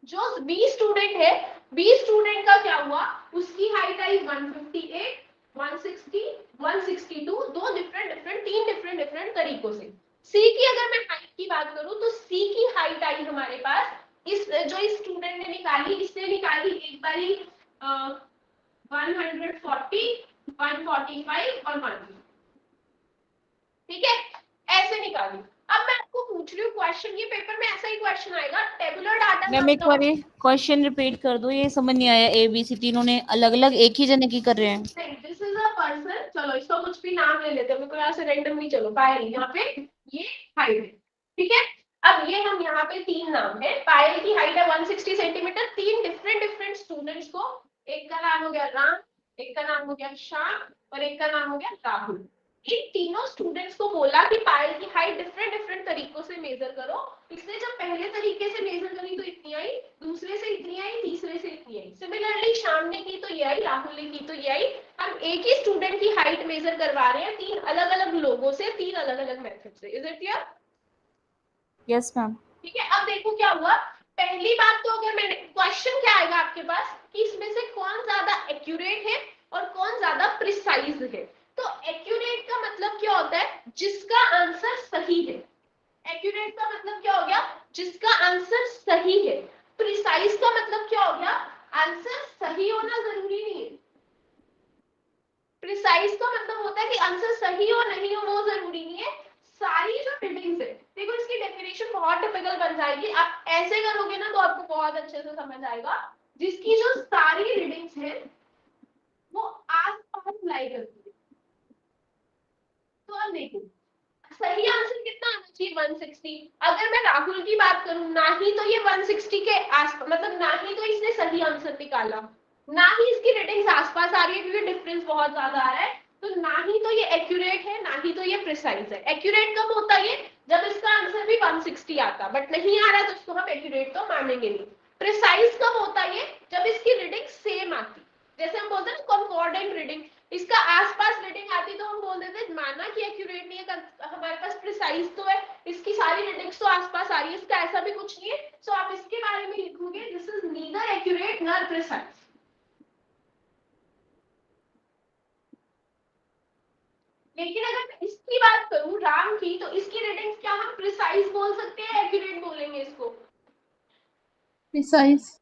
जो बी स्टूडेंट है, बी स्टूडेंट का क्या हुआ, उसकी हाइट आई 158, 160, 162, दो तीन डिफरेंट तरीकों से। सी की अगर मैं हाइट की बात करूं तो सी की हाइट आई हमारे पास, इस जो इस स्टूडेंट ने निकाली, इसने निकाली एक बारी 140, 145 और 1, ठीक है, ऐसे निकाली। अब मैं आपको पूछ रही हूँ क्वेश्चन, ये पेपर में ऐसा ही क्वेश्चन आएगा, टेबुलर डाटा। मैम एक बार क्वेश्चन रिपीट कर दो, ये समझ नहीं आया। ए बी सी तीनों ने अलग अलग एक ही जने की कर रहे हैं। दिस इज अ पर्सन, चलो इसको कुछ भी नाम ले लेते हैं, मेरे को यहाँ से रैंडमली, चलो पायल, यहाँ पे ये हाइट है, ठीक है। अब ये हम यहाँ पे 3 नाम है, पायल की हाइट है 160 सेंटीमीटर, 3 डिफरेंट स्टूडेंट्स को, एक का नाम हो गया राम, एक का नाम हो गया श्याम और एक का नाम हो गया राहुल। इन तीनों स्टूडेंट्स को बोला कि पायल की हाइट डिफरेंट तरीकों से मेजर करो। इसने जब पहले तरीके से मेजर करी तो इतनी आई, दूसरे से इतनी आई, तीसरे से इतनी आई। सिमिलरली श्याम ने की तो ये आई, राहुल ने की तो ये आई। हम एक ही स्टूडेंट की हाइट मेजर करवा रहे हैं 3 अलग अलग लोगों से, 3 अलग अलग मेथड से। Is it clear? Yes ma'am. ठीक है, अब देखो क्या हुआ। पहली बात तो अगर मैंने, क्वेश्चन क्या आएगा आपके पास कि इसमें से कौन ज्यादा एक्यूरेट है और कौन ज्यादा प्रिसाइज है। तो एक्यूरेट का मतलब क्या होता है, जिसका आंसर सही है। एक्यूरेट का मतलब क्या हो गया, जिसका आंसर सही है। प्रिसाइज का मतलब क्या हो गया, आंसर सही होना जरूरी नहीं है। प्रिसाइज का मतलब होता है कि आंसर सही हो नहीं हो वो जरूरी नहीं है। सारी जो रीडिंग्स है, देखो इसकी डेफिनेशन बहुत टिपिकल बन जाएगी, आप ऐसे करोगे ना तो आपको बहुत अच्छे से समझ आएगा। जिसकी जो सारी रीडिंग्स है वो आस-पास लाई करती है। तो अब देखो सही आंसर कितना आना चाहिए 160। अगर मैं राहुल की बात करूं, ना ही तो ये 160 के आसपास, मतलब ना ही तो इसने सही आंसर निकाला, ना ही इसकी रेटिंग्स आसपास आ रही है क्योंकि डिफरेंस बहुत ज्यादा आ रहा है। तो ना ही तो ये एक्यूरेट है, ना ही तो ये प्रिसाइज है। एक्यूरेट कब होता है, जब इसका आंसर भी 160 आता, बट नहीं आ रहा तो इसको हम एक्यूरेट तो मानेंगे नहीं। प्रिसाइज कब होता है, जब इसकी रीडिंग सेम आती, जैसे हम बोलते हैं कॉन्कॉर्डेंट रीडिंग, इसका आसपास रीडिंग आती तो हम बोल देते माना कि एक्यूरेट नहीं है, हमारे पास प्रिसाइज तो है, इसकी सारी रीडिंग्स तो आसपास आ रही है, इसका ऐसा भी कुछ नहीं है। सो आप इसके बारे में लिखोगे this is neither accurate nor precise. लेकिन अगर मैं इसकी बात करूं राम की, तो इसकी रीडिंग्स क्या हम प्रिसाइज बोल सकते हैं, एक्यूरेट बोलेंगे इसको? प्रिसाइज।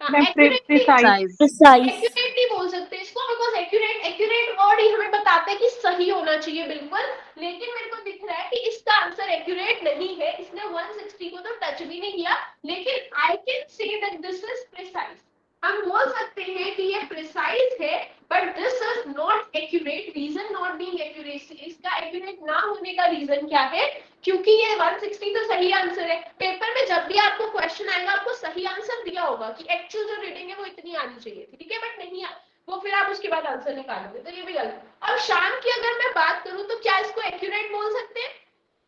एक्यूरेट नहीं बोल सकते इसको, बिकॉज एक्यूरेट वर्ड ही हमें बताता है कि सही होना चाहिए बिल्कुल। लेकिन मेरे को दिख रहा है कि इसका आंसर एक्यूरेट नहीं है, इसने 160 को तो टच भी नहीं किया। लेकिन I can say that this is precise, हम बोल सकते हैं कि ये प्रिसाइज है, but this is not accurate. Reason not being accuracy, इसका एक्यूरेट ना होने का रीजन क्या है, क्योंकि ये 160 तो सही आंसर है। पेपर में जब भी आपको क्वेश्चन आएगा आपको सही आंसर दिया होगा कि एक्चुअल जो रीडिंग है वो इतनी आनी चाहिए थी, ठीक है, बट नहीं आ, वो फिर आप उसके बाद आंसर निकालोगे, तो ये भी गलत। अब शाम की अगर मैं बात करूं तो क्या इसको एक्यूरेट बोल सकते हैं?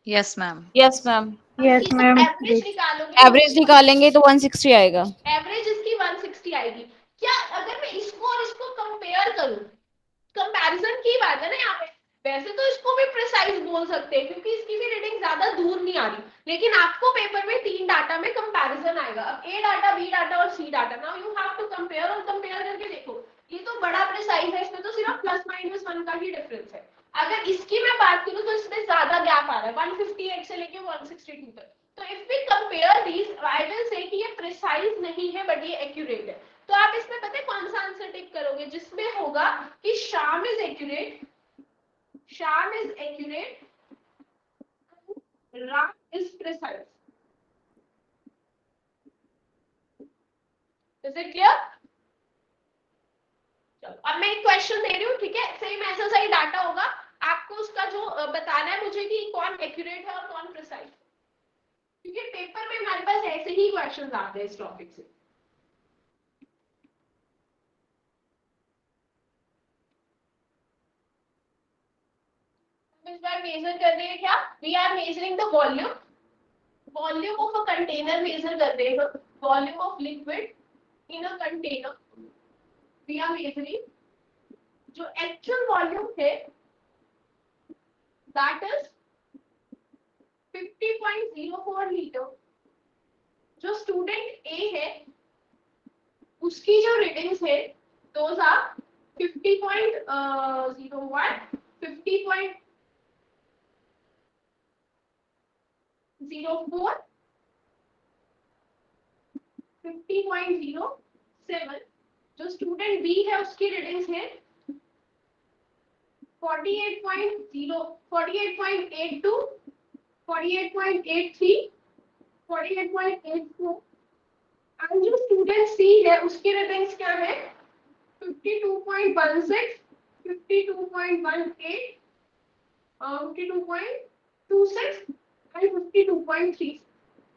Yes ma'am. Yes ma'am. Yes ma'am. Average निकालोगे, एवरेज निकालेंगे तो 160 आएगा। एवरेज इसकी 160 आएगी। क्या अगर मैं इसको और इसको कंपेयर करूं, कंपैरिजन की बात है ना यहाँ पे, वैसे तो इसको भी प्रिसाइज बोल सकते हैं क्योंकि इसकी भी रीडिंग ज्यादा दूर नहीं आ रही, लेकिन आपको पेपर में 3 डाटा में कंपैरिजन आएगा। अब ए डाटा, बी डाटा और C data, now you have to compare, और कंपेयर करके देखो ये तो बड़ा प्रिसाइज है, इसमें तो सिर्फ +-1 का ही डिफरेंस है। अगर इसकी मैं बात करूं तो इसमें ज्यादा गैप आ रहा है 158 से लेके 162 तक। तो if we compare these, I will say कि ये प्रिसाइज नहीं है बट ये एक्यूरेट है। तो आप इसमें पता है कौन सा आंसर टिक करोगे, जिसमें होगा कि Shyam is accurate, Shyam is accurate, Ram is precise. Is it clear? चलो अब मैं एक क्वेश्चन दे रही हूँ, ठीक है, सेम ऐसा सही डाटा होगा, आपको उसका जो बताना है मुझे कि कौन एक्यूरेट है और कौन प्रिसाइज, क्योंकि पेपर में हमारे पास ऐसे ही क्वेश्चंस आते हैं इस टॉपिक से। इस बार मेजर कर रहे हैं क्या? We are measuring the volume of a container, measure कर रहे हैं volume of liquid in a container. We are measuring जो एक्चुअल वॉल्यूम है दैट इज 50.04 लीटर। जो स्टूडेंट ए है उसकी जो रीडिंग्स है दोस आर 50.01, 50.04, 50.07। जो स्टूडेंट बी है उसकी रीडिंग्स है 48.0, 48.82, 48.83, 48.84। और जो स्टूडेंट सी है उसकी रीडिंग्स क्या है 52.16, 52.18, 52.26 एंड 52.3।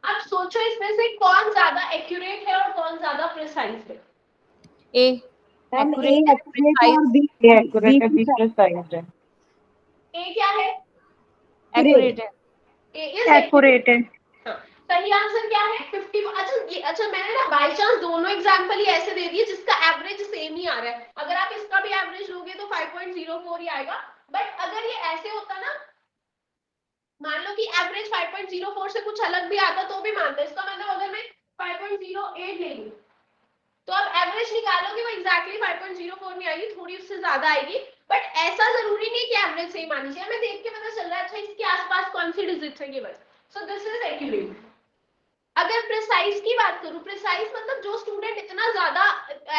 अब सोचो इसमें से कौन ज्यादा एक्यूरेट है और कौन ज्यादा प्रिसाइज है? ए एक्यूरेट और बी एक्यूरेट है, बी प्रिसाइज है। ए क्या है? एक्यूरेट है। ए इज एक्यूरेट है। सही आंसर क्या है 50। अच्छा मैंने ना बाय चांस दोनों एग्जांपल ही ऐसे दे दिए जिसका एवरेज सेम ही आ रहा है। अगर आप इसका भी एवरेज लोगे तो 5.04 ही आएगा, बट अगर ये ऐसे होता ना, मान लो कि एवरेज 5.04 से कुछ अलग भी आता तो भी मानते। इसका मतलब अगर मैं 5.08 ले लूं तो आप एवरेज निकालोगे वो एग्जैक्टली 5.04 नहीं आएगी, थोड़ी उससे ज्यादा आएगी, बट ऐसा जरूरी नहीं कि एवरेज सेम आनी चाहिए। हमें देख के पता चल रहा है अच्छा इसके आसपास कौन सी डिजिट है ये बस। सो दिस इज एक्यूरेट। अगर प्रिसाइज की बात करूं, प्रिसाइज मतलब जो स्टूडेंट इतना ज्यादा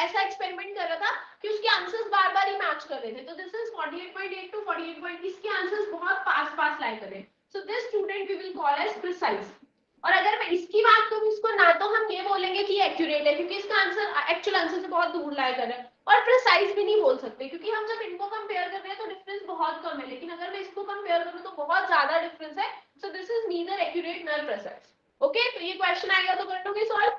ऐसा एक्सपेरिमेंट कर रहा था कि उसके आंसर्स बार बार ही मैच कर रहे थे, तो दिस इज 48.8 टू 48. इसके आंसर्स बहुत पास पास लाए कर रहे हैं, so this student we will call as precise. और अगर मैं इसकी बात करूं इसको ना तो हम ये बोलेंगे कि एक्यूरेट है क्योंकि इसका आंसर एक्चुअल आंसर से बहुत दूर लाया कर रहा है, और प्रिसाइज भी नहीं बोल सकते क्योंकि हम जब इनको कंपेयर कर रहे हैं तो डिफरेंस बहुत कम है, लेकिन अगर मैं इसको कंपेयर करूं तो बहुत ज्यादा डिफरेंस है। So this is neither accurate nor precise. Okay तो ये क्वेश्चन आएगा तो कर लोगे solve?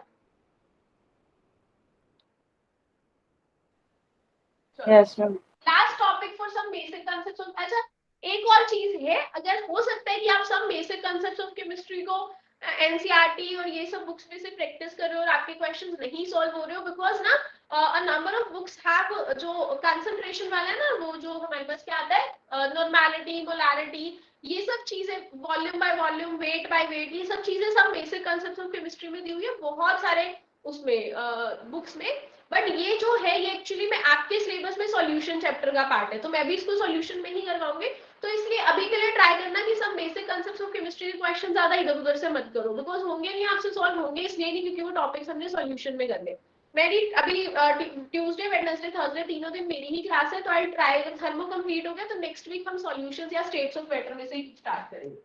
Yes ma'am. Last topic for some basic concepts of. अच्छा एक और चीज है, अगर हो सकता है कि आप some basic concepts of chemistry को एनसीईआरटी और ये सब बुक्स में से प्रैक्टिस कर रहे हो और आपके क्वेश्चंस नहीं सॉल्व हो रहे हो बिकॉज ना a number of books have जो कंसंट्रेशन वाला है ना, वो जो हमारे पास क्या आता है नॉर्मैलिटी, मोलैरिटी, ये सब चीजें volume by volume, weight by weight, ये सब चीजें सब बेसिक कांसेप्ट्स ऑफ केमिस्ट्री में दी हुई है बहुत सारे उसमें बुक्स में। बट ये जो है ये एक्चुअली में आपके सिलेबस में सॉल्यूशन चैप्टर का पार्ट है, तो मैं भी इसको सॉल्यूशन में ही करवाऊंगी। तो इसलिए अभी के लिए ट्राई करना कि सब बेसिक कांसेप्ट्स ऑफ केमिस्ट्री के क्वेश्चन ज्यादा इधर उधर से मत करो, बिकॉज होंगे नहीं आपसे सॉल्व, होंगे इसलिए नहीं क्योंकि वो टॉपिक्स हमने सॉल्यूशन में करने। मेरी अभी ट्यूसडे वेडनेसडे थर्सडे तीनों दिन मेरी ही क्लास है, तो आई ट्राई, अगर थर्मो कंप्लीट हो गया तो नेक्स्ट वीक हम सॉल्यूशंस या स्टेट्स ऑफ मैटर में से ही स्टार्ट करेंगे।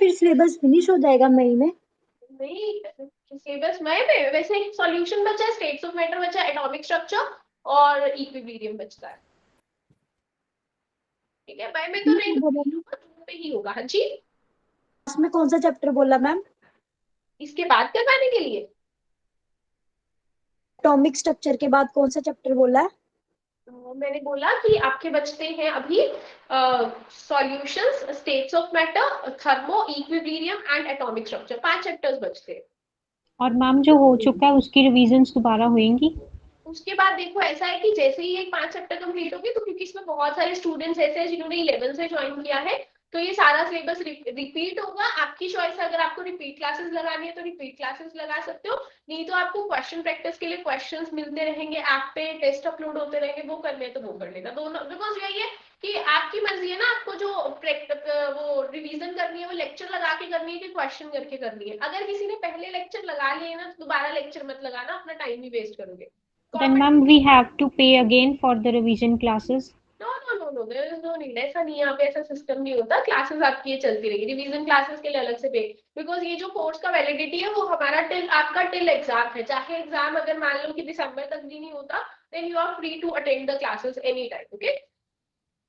फिर सिलेबस फिनिश हो जाएगा मई में? नहीं सिलेबस में वैसे सॉल्यूशन बचा है, स्टेट्स ऑफ मैटर बचा है, एटॉमिक स्ट्रक्चर और इक्विलिब्रियम बचता है। ठीक है मई में तो नहीं होगा, जून में ही होगा। हाँ जी में कौन सा चैप्टर बोला मैम? इसके बाद करवाने के लिए एटॉमिक स्ट्रक्चर के बाद कौन सा चैप्टर बोला है? मैंने बोला कि आपके बचते हैं अभी solutions, states of matter, thermo, equilibrium and atomic structure, 5 chapters बचते हैं। और मैम जो हो चुका है उसकी रिवीजन्स दोबारा होंगी? उसके बाद देखो ऐसा है कि जैसे ही ये 5 चैप्टर कंप्लीट होगी तो क्योंकि इसमें बहुत सारे स्टूडेंट्स ऐसे हैं जिन्होंने 11 से ज्वाइन किया है, तो ये सारा सिलेबस रिपीट होगा। आपकी चॉइस है, अगर आपको रिपीट क्लासेस लगानी है तो रिपीट क्लासेस लगा सकते हो, नहीं तो आपको क्वेश्चन प्रैक्टिस के लिए क्वेश्चंस मिलते रहेंगे, ऐप पे टेस्ट अपलोड होते रहेंगे, वो करने तो वो कर लेना दोनों। बिकॉज यही है कि आपकी मर्जी है ना, आपको जो वो रिवीजन करनी है वो लेक्चर लगा के करनी है कि क्वेश्चन करके करनी है। अगर किसी ने पहले लेक्चर लगा लिए ना तो दोबारा लेक्चर मत लगाना, अपना टाइम भी वेस्ट करोगे। Then ma'am we have to pay again for the revision classes? No, no no, there is no need, ऐसा नहीं है, यहाँ पे ऐसा सिस्टम नहीं होता, क्लासेस आपकी ये चलती रहेगी, रिवीजन क्लासेस के लिए अलग से पे, बिकॉज ये जो कोर्स का वैलिडिटी है वो हमारा टिल आपका टिल एग्जाम है, चाहे एग्जाम अगर मान लो कि दिसंबर तक भी नहीं होता, then you are free to attend the classes any time, okay.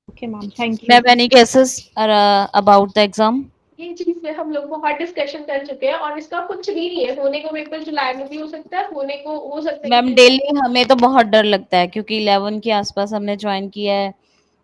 Okay ma'am, thank you. Ma'am any cases about the exam? ये चीज में हम लोग बहुत डिस्कशन कर चुके हैं और इसका कुछ भी नहीं है, होने को पेपर जुलाई में भी हो सकता है, होने को हो सकता है मैम डेली हमें तो बहुत डर लगता है क्योंकि 11 के आसपास हमने ज्वाइन किया है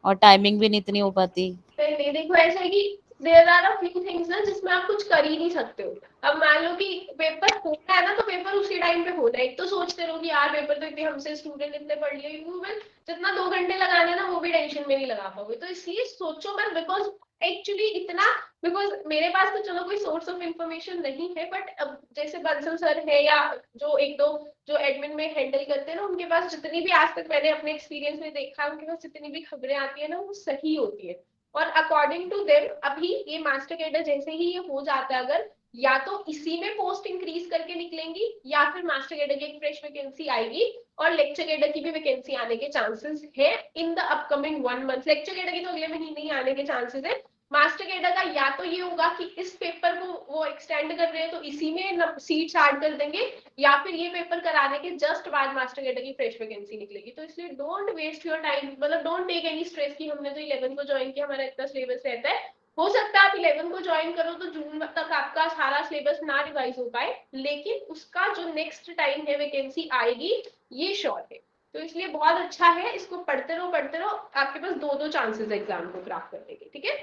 और टाइमिंग भी नहीं इतनी हो पाती। पहले देखो ऐसा है कि there are a few things ना जिसमें आप कुछ कर ही नहीं सकते हो। अब मान लो कि पेपर होना है ना, तो पेपर उसी टाइम पे होना है। एक तो सोचते रहो कि यार पेपर तो इतने हमसे स्टूडेंट इतने पढ़ लिए, यू विल जितना 2 घंटे लगाने ना वो भी टेंशन में नहीं लगा पाओगे, तो इसलिए सोचो मत, बिकॉज एक्चुअली इतना, बिकॉज मेरे पास तो चलो कोई सोर्स ऑफ इंफॉर्मेशन नहीं है, बट अब जैसे बंसल सर है या जो एक दो जो एडमिन में हैंडल करते हैं ना, उनके पास जितनी भी आज तक मैंने अपने एक्सपीरियंस में देखा है, उनके पास जितनी भी खबरें आती है ना वो सही होती है। और अकॉर्डिंग टू देम अभी ये मास्टर कैडर जैसे ही ये हो जाता है, अगर या तो इसी में पोस्ट इंक्रीज करके निकलेंगी या फिर मास्टर कैडर की एक फ्रेश वैकेंसी आएगी और लेक्चर कैडर की भी वैकेंसी आने के चांसेस है in the upcoming 1 month. Lecture cadre की तो अगले महीने ही आने के चांसेस है। मास्टर कैडर का या तो ये होगा कि इस पेपर को वो एक्सटेंड कर रहे हैं तो इसी में सीट्स ऐड कर देंगे, या फिर ये पेपर कराने के जस्ट बाद मास्टर कैडर की फ्रेश वैकेंसी निकलेगी। तो इसलिए डोंट वेस्ट योर टाइम, मतलब डोंट टेक एनी स्ट्रेस कि हमने तो 11 को ज्वाइन किया, हमारा इतना सिलेबस रहता है। हो सकता है आप 11 को ज्वाइन करो तो जून तक आपका सारा सिलेबस ना रिवाइज हो पाए, लेकिन उसका जो नेक्स्ट टाइम है वैकेंसी आएगी ये श्योर है। तो इसलिए बहुत अच्छा है, इसको पढ़ते रहो, आपके पास 2 चांसेस एग्जाम को क्रैक करने के, ठीक है।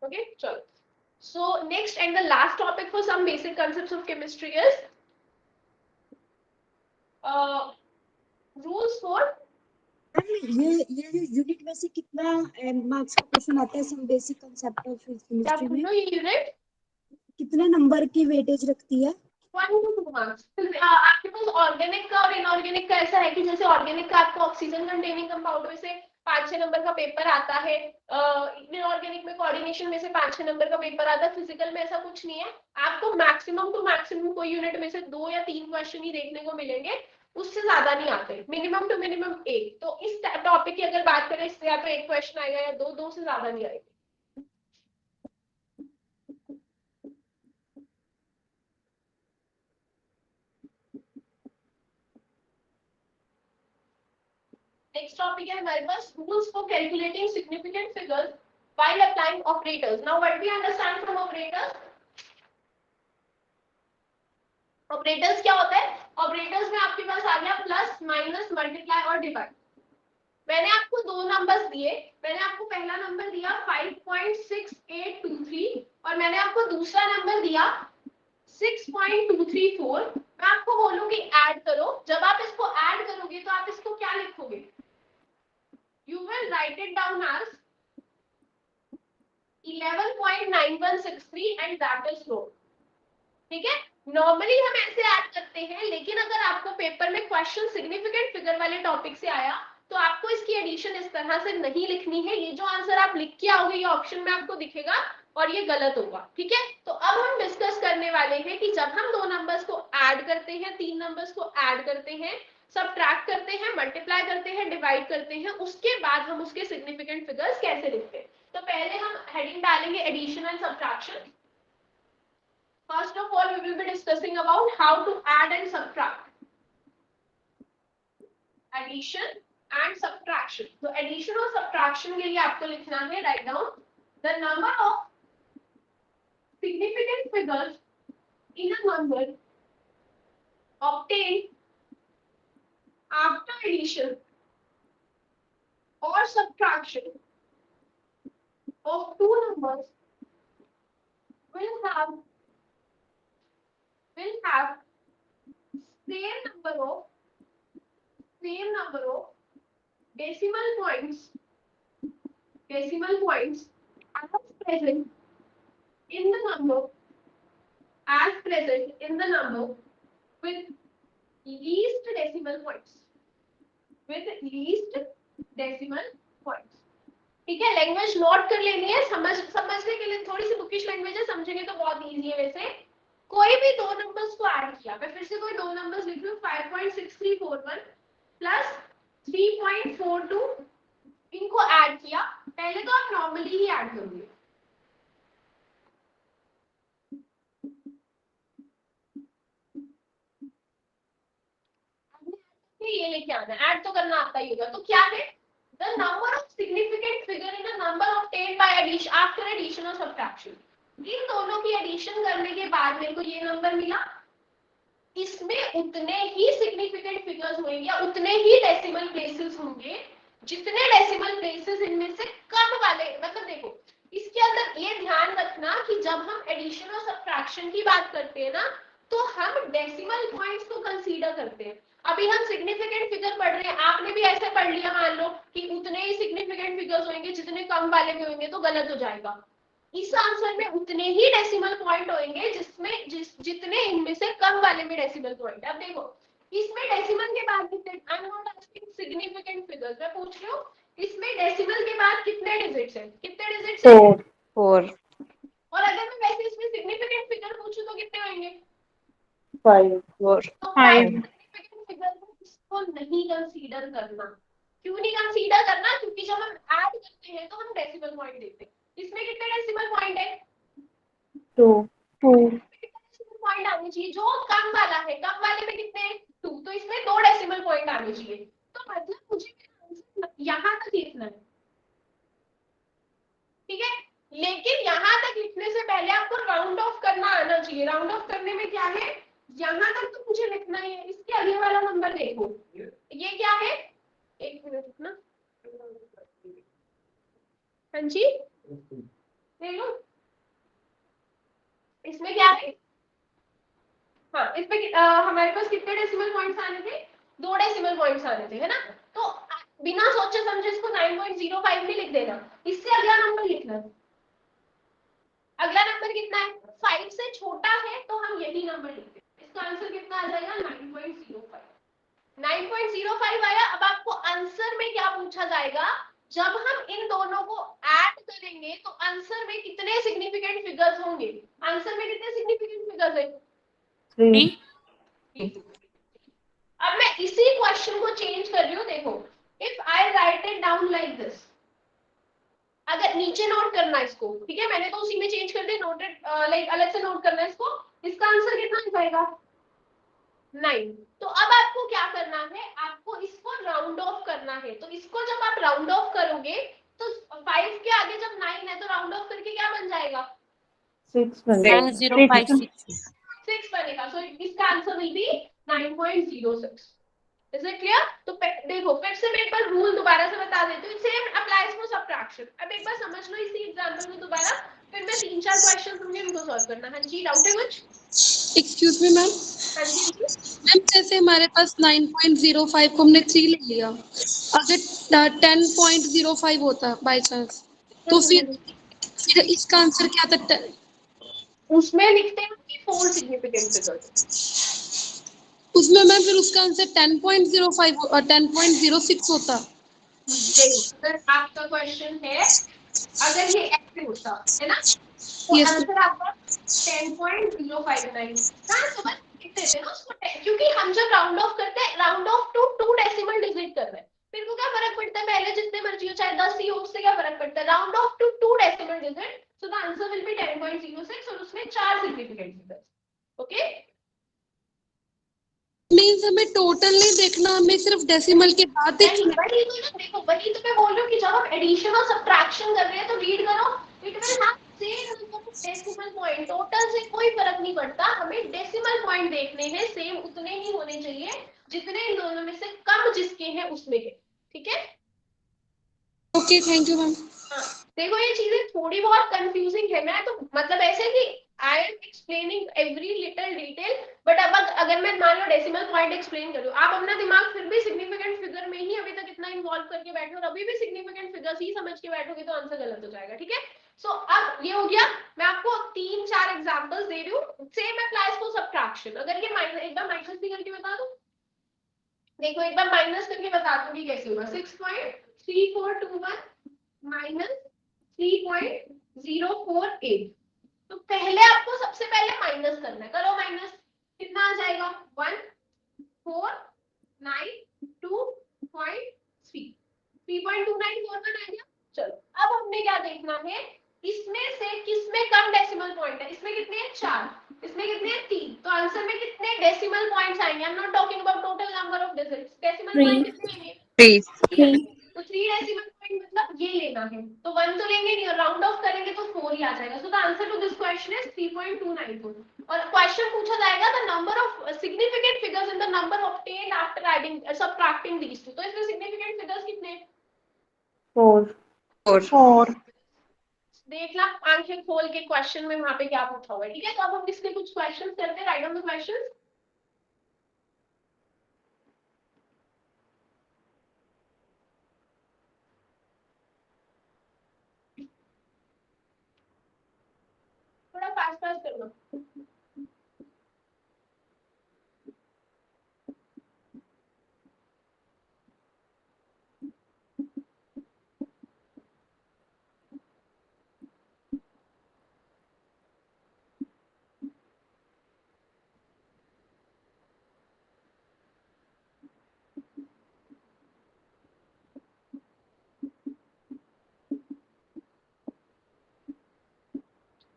ओके चलो, so next and the last topic for some basic concepts of chemistry is rules for ये यूनिट में से कितना मार्क्स का क्वेश्चन आता है? Some basic concept of chemistry में ये यूनिट कितने नंबर की वेटेज रखती है? 1 to 2 मार्क्स। आपके पास ऑर्गेनिक का और इनऑर्गेनिक का ऐसा है कि जैसे ऑर्गेनिक का आपको ऑक्सीजन कंटेनिंग कंपाउंड में से 5-6 नंबर का पेपर आता है, इनऑर्गेनिक में कोऑर्डिनेशन में से 5-6 नंबर का पेपर आता है, फिजिकल में ऐसा कुछ नहीं है। आपको मैक्सिमम टू मैक्सिमम कोई यूनिट में से 2 या 3 क्वेश्चन ही देखने को मिलेंगे, उससे ज्यादा नहीं आते, मिनिमम टू मिनिमम 1। तो इस टॉपिक की अगर बात करें, इससे या तो 1 क्वेश्चन आएगा या 2 से ज्यादा नहीं आएगा। नेक्स्ट टॉपिक है हमारे पास rules for calculating significant figures while applying operators. Now what we understand from operators? Operators क्या होता है? ऑपरेटर्स में आपके पास आ गया प्लस, माइनस, मल्टीप्लाई और डिवाइड। मैंने आपको 2 नंबर्स दिए, मैंने आपको पहला नंबर दिया 5.6823 और मैंने आपको दूसरा नंबर दिया 6.234। मैं आपको बोलूंगी ऐड करो, जब आप इसको ऐड करोगे तो आप इसको क्या लिखोगे? You will write it down as 11.9163 and that is wrong, ठीक है। नॉर्मली हम ऐसे ऐड करते हैं, लेकिन अगर आपको पेपर में क्वेश्चन सिग्निफिकेंट फिगर वाले टॉपिक से आया तो आपको इसकी एडिशन इस तरह से नहीं लिखनी है। ये जो आंसर आप लिख के आओगे ये ऑप्शन में आपको दिखेगा और ये गलत होगा, ठीक है। तो अब हम डिस्कस करने वाले हैं कि जब हम 2 नंबर्स को ऐड करते हैं, 3 नंबर्स को ऐड करते हैं, सबट्रैक्ट करते हैं, मल्टीप्लाई करते हैं, डिवाइड करते हैं, उसके बाद हम उसके सिग्निफिकेंट फिगर्स कैसे लिखते हैं। तो पहले हम हेडिंग डालेंगे addition and subtraction. First of all, we will be discussing about how to add and subtract. Addition and subtraction. So addition और subtraction के लिए आपको लिखना है, write down the number of significant figures in a number obtained after addition or subtraction of 2 numbers will have same number of decimal points as present in the number with least decimal points, ठीक है। Language note कर लेनी है, समझने के लिए थोड़ी सी bookish language है, समझेंगे तो बहुत इजी है। वैसे कोई भी 2 नंबर्स को ऐड किया, मैं फिर से कोई 2 नंबर्स लिख रही हूँ 5.6341 प्लस 3.42 इनको ऐड किया। पहले तो आप नॉर्मली ही ऐड करोगे, ये लेके आना, ऐड तो करना आता ही होगा। तो क्या है, the number of significant figure in a number obtained by addition after addition और सब्ट्रैक्शन। इन दोनों की एडिशन करने के बाद मेरे को ये नंबर मिला, इसमें उतने ही सिग्निफिकेंट फिगर्स होंगे या उतने ही डेसिमल प्लेसेस होंगे जितने डेसिमल प्लेसेस इनमें से कम वाले। मतलब देखो इसके अंदर ये ध्यान रखना कि जब हम एडिशन और सब्ट्रैक्शन की बात करते हैं ना, तो हम डेसिमल पॉइंट्स को कंसीडर करते हैं। अभी हम सिग्निफिकेंट फिगर पढ़ रहे हैं, आपने भी ऐसे पढ़ लिया मान लो कि उतने ही सिग्निफिकेंट फिगर्स होंगे जितने कम वाले भी होंगे, तो गलत हो जाएगा। इस आंसर में उतने ही डेसिमल पॉइंट होंगे जिसमें जितने इनमें से कम वाले में डेसिमल पॉइंट। अब देखो इसमें डेसिमल के बाद कितने, I am not asking significant figures, मैं पूछ रही हूँ इसमें डेसिमल के बाद कितने डिजिट्स हैं, कितने डिजिट्स हैं? 4 और अगर मैं वैसे इसमें सिग्निफिकेंट फिगर पूछूं तो कितने होंगे? 4 तो 5 सिग्निफिकेंट फिगर को नहीं कंसीडर करना। क्यों नहीं कंसीडर करना? क्योंकि जब हम ऐड करते हैं तो हम डेसिमल पॉइंट देते हैं। इसमें कितने डेसिमल पॉइंट है? 2 पॉइंट आने चाहिए। जो कम वाला है, कम वाले में कितने हैं? 2, तो इसमें 2 डेसिमल पॉइंट आने चाहिए। तो मतलब मुझे यहाँ तक लिखना है, ठीक है। लेकिन यहाँ तक लिखने से पहले आपको राउंड ऑफ करना आना चाहिए। राउंड ऑफ करने में क्या है, यहाँ तक तो मुझे लिखना ही है। इसके आगे वाला नंबर देखो, ये क्या है, एक मिनट रुकना, हाँ जी देख लो इसमें क्या है। हाँ इसमें हमारे पास कितने डेसिमल पॉइंट्स आने थे? 2 डेसिमल पॉइंट्स आने थे, है ना। तो बिना सोचे समझे इसको 9.05 भी लिख देना। इससे अगला नंबर लिखना, अगला नंबर कितना है? 5 से छोटा है तो हम यही नंबर लिखते हैं। इसका आंसर कितना आ जाएगा? 9.05। 9.05 आया। अब आपको आंसर में क्या पूछा जाएगा, जब हम इन दोनों को ऐड करेंगे तो आंसर में कितने सिग्निफिकेंट फिगर्स होंगे? आंसर में कितने सिग्निफिकेंट फिगर्स है? 3 अब मैं इसी क्वेश्चन को चेंज कर रही हूँ। देखो if I right it down like this, अगर नीचे नोट करना इसको, ठीक है, मैंने तो उसी में चेंज कर दिया, नोटेड लाइक अलग से नोट करना है इसको। इसका आंसर कितना आ जाएगा? 9। तो अब आपको क्या करना है, आपको इसको राउंड ऑफ करना है। तो इसको जब आप राउंड ऑफ करोगे तो 5 के आगे जब 9 है तो राउंड ऑफ करके क्या बन जाएगा? 6 6 बनेगा। सो इसका answer will B 9.06। Is it clear? तो देखो फिर से मैं एक बार रूल दोबारा से बता देती हूँ। Same applies for subtraction. अब एक बार समझ लो इसी एग्जांपल में दोबारा, फिर मैं 3-4 क्वेश्चन होंगे उनको सॉल्व करना। हाँ जी डाउट है कुछ? एक्सक्यूज मी मैम, हाँ जी मैम जैसे हमारे पास 9.05 को हमने 3 ले लिया, अगर 10.05 होता बाय चांस, तो फिर इसका आंसर क्या था? उसमें लिखते हैं कि 4 सिग्निफिकेंट फिगर्स। उसमें मैम फिर उसका आंसर 10.05 और 10.06 होता। देखो अगर आपका क्वेश्चन है, अगर ये ऐसे होता है ना, तो Yes, आंसर आपका 10.059 ना, समझ लिख देते हैं ना उसको। क्योंकि हम जब राउंड ऑफ करते हैं, round off to 2 decimal digit कर रहे हैं, फिर को क्या फर्क पड़ता है, पहले जितने मर्जी हो चाहे 10 ही हो, उससे क्या फर्क पड़ता है। Round off to 2 decimal digit, so the answer will be 10.06 और उसमें 4 सिग्निफिकेंट फिगर्स। ओके मींस हमें टोटल नहीं देखना, हमें सिर्फ डेसिमल के बाद देखना। वही तो ना, देखो वही तो मैं बोल रही हूँ कि जब हम एडिशन और सब्ट्रैक्शन कर रहे हैं तो रीड करो, it will have same number of decimal point. Total से कोई फर्क नहीं पड़ता, हमें डेसिमल पॉइंट देखने हैं, सेम उतने ही होने चाहिए जितने इन दोनों में से कम जिसके हैं उसमें है। ठीक है, ओके थैंक यू मैम। हाँ देखो ये चीजें थोड़ी बहुत कंफ्यूजिंग है। मैं तो मतलब ऐसे कि I am explaining every little detail, but अब अगर मैं मान लो डेसिमल पॉइंट एक्सप्लेन कर रही हूँ, आप अपना दिमाग फिर भी सिग्निफिकेंट फिगर में ही अभी तक इतना इन्वॉल्व करके बैठे और अभी भी सिग्निफिकेंट फिगर्स ही समझ के बैठोगे तो आंसर गलत हो जाएगा। ठीक है, सो अब ये हो गया। मैं आपको 3-4 एग्जांपल्स दे रही हूँ। Same applies for subtraction. अगर ये माइनस, एक बार माइनस भी करके बता दो। देखो एक बार माइनस करके बता दूंगी कैसे होगा। 6.3421 माइनस 3.048। तो पहले आपको सबसे पहले माइनस करना है, करो माइनस। कितना आ जाएगा? 14929 3.2941 आ गया। चलो अब हमने क्या देखना है, इसमें से किसमें कम डेसिमल पॉइंट है, इसमें कितने हैं 4, इसमें कितने हैं 3, तो आंसर में कितने डेसिमल पॉइंट्स आएंगे, I am not talking about total number of digits, decimal point कितने आएंगे 3 तो 3 डेसिमल पॉइंट मतलब ये लेना है, तो 1 तो लेंगे नहीं और राउंड ऑफ करेंगे तो 4 ही आ जाएगा। So the answer to this question is 3.294 और क्वेश्चन पूछा जाएगा the number of significant figures in the number obtained after adding subtracting these two, तो इसमें सिग्निफिकेंट फिगर्स कितने हैं 4 देख ला आंखें खोल के क्वेश्चन में वहां पे क्या पूछा हुआ है। ठीक है, तो अब हम इसके कुछ क्वेश्चंस करते हैं, राइट डाउन द क्वेश्चंस। थोड़ा फास्ट फास्ट कर लो।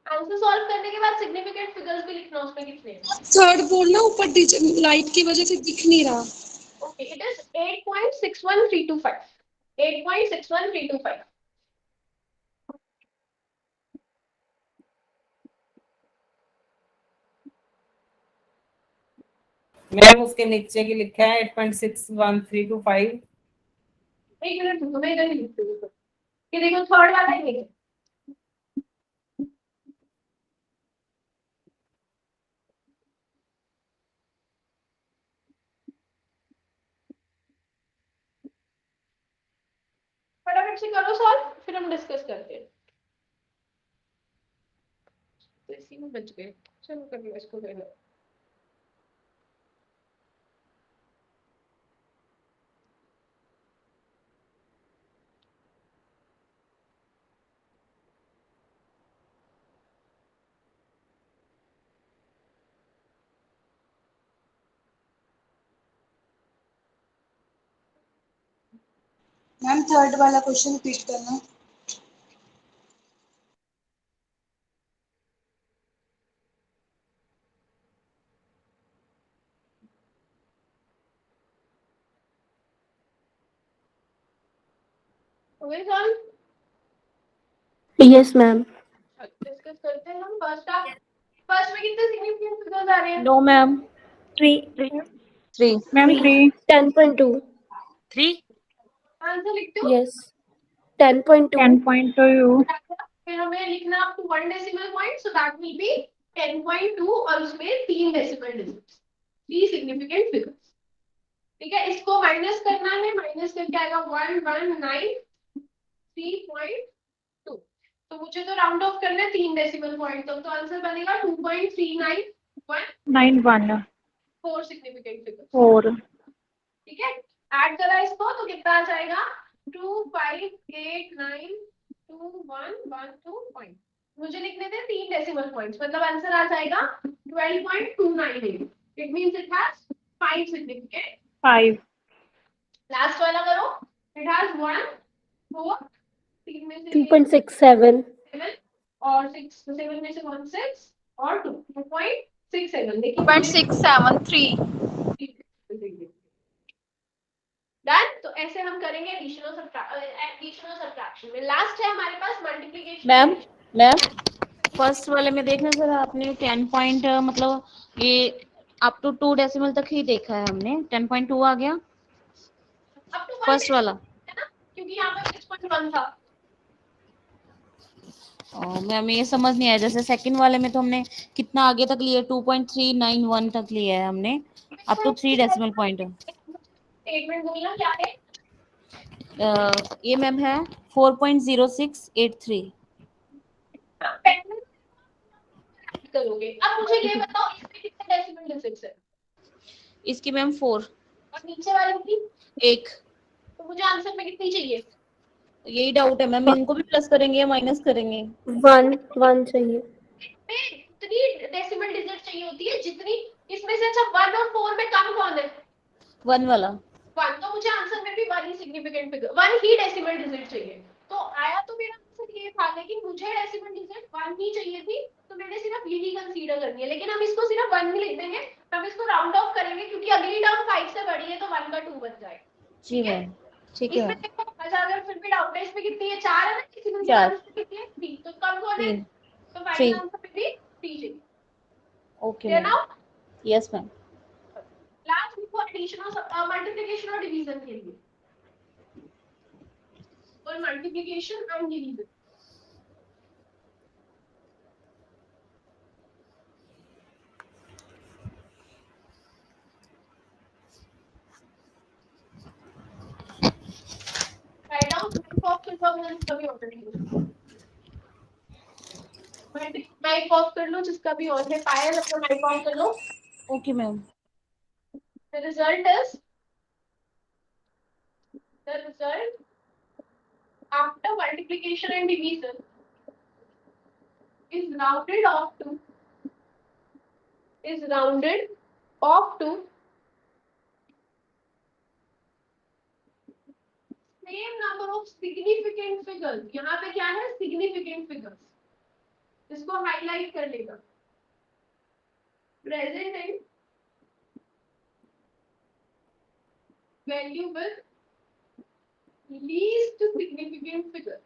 आंसर सॉल्व करने के बाद सिग्निफिकेंट फिगर्स भी लिखना, उसमें कितने हैं। थर्ड बोलना, ऊपर लाइट की वजह से दिख नहीं रहा। Okay, it is 8.61325 8.61325। मैम उसके नीचे की लिखा है 8.61325। एक मिनट रुको, मैं इधर लिख दूँ, ये देखो थर्ड वाला ही है। फटाफट से करो सॉल्व, फिर हम डिस्कस करते हैं। तो इसी में बच गए, चलो कर लो इसको पहले। मैम थर्ड वाला क्वेश्चन रिपीट करना। हो गए सॉल्व? Yes ma'am. डिस्कस करते हैं हम। फर्स्ट में कितने सिग्निफिकेंट फिगर्स आ रहे हैं। No ma'am. 3 मैम 3 10.2। 3 आंसर लिखते हो। यस 10.2। 10.2 फिर हमें लिखना up to 1 decimal point, so that will be 10.2 और उसमें 3 डेसिमल डिजिट्स, 3 सिग्निफिकेंट फिगर्स। ठीक है, इसको माइनस करना है, माइनस करके आएगा 1193.2, तो मुझे तो राउंड ऑफ करना है 3 डेसिमल पॉइंट तक, तो आंसर बनेगा 2.391 4 सिग्निफिकेंट फिगर्स। 4 ठीक है, ऐड करा इसको तो कितना आ जाएगा 258921112 पॉइंट। मुझे लिखने थे 3 डेसिमल पॉइंट्स, मतलब आंसर आ जाएगा 12.298। It means it has 5 significant. 5 last वाला करो, इट हैज 1 4 3 में से 2.67। 7 और 6 7 में से 1 6 और 2 2.67 देखिए 0.673। डन। तो ऐसे हम करेंगे एडिशन और सब्ट्रैक्शन में। लास्ट है हमारे पास मल्टीप्लिकेशन। मैम फर्स्ट वाले में देखना सर, आपने 10 पॉइंट मतलब ये अप टू 2 डेसिमल तक ही देखा है हमने, 10.2 आ गया अब तो फर्स्ट वाला। है ना, क्योंकि यहाँ पर 6.1 था। मैम ये समझ नहीं आया, जैसे सेकंड वाले में तो हमने कितना आगे तक लिया, 2.391 तक लिया है हमने, up to 3 decimal point. Statement बोलना क्या है। ये मैम है 4.0683। करोगे। अब मुझे ये बताओ इसमें कितने डेसिमल डिजिट्स है। इसकी मैम 4 और नीचे वाले की 1। तो मुझे आंसर में कितनी चाहिए। यही डाउट है मैम, इनको भी प्लस करेंगे या माइनस करेंगे। 1 चाहिए। इतनी डेसिमल डिजिट चाहिए होती है जितनी इसमें से। अच्छा 1 और 4 में कम कौन है। 1 वाला 1, तो मुझे आंसर में भी 1 ही सिग्निफिकेंट फिगर, 1 ही डेसिमल डिजिट चाहिए। तो आया तो मेरा आंसर ये था, लेकिन मुझे डेसिमल डिजिट 1 ही चाहिए थी, तो मैंने सिर्फ यही कंसीडर करनी है। लेकिन हम इसको सिर्फ 1 ही लिख देंगे, हम इसको राउंड ऑफ करेंगे क्योंकि अगली टर्म 5 से बड़ी है, तो 1 का 2 बन जाएगा। जी मैम, ठीक है इसमें मैम। देखो अच्छा, अगर फिर भी डाउट है इसमें कितनी है, 4 है ना, किसी में 4 कितनी है, 3, तो कम कौन है, 3 तो फाइनल 3 आंसर में भी 3 चाहिए। Okay clear ma'am, now? Yes ma'am. Last before addition और मल्टीप्लिकेशन और डिवीजन के लिए, और multiplication and division. Write down कभी ऑलरेडी माइक ऑफ कर लो, जिसका भी ऑन है, पायल अपना माइक ऑफ कर लो। Okay ma'am. The result after multiplication and division is rounded off to same number of significant figures। यहाँ पे क्या है, significant figures, इसको हाईलाइट कर लेगा। Present and value with least significant figure।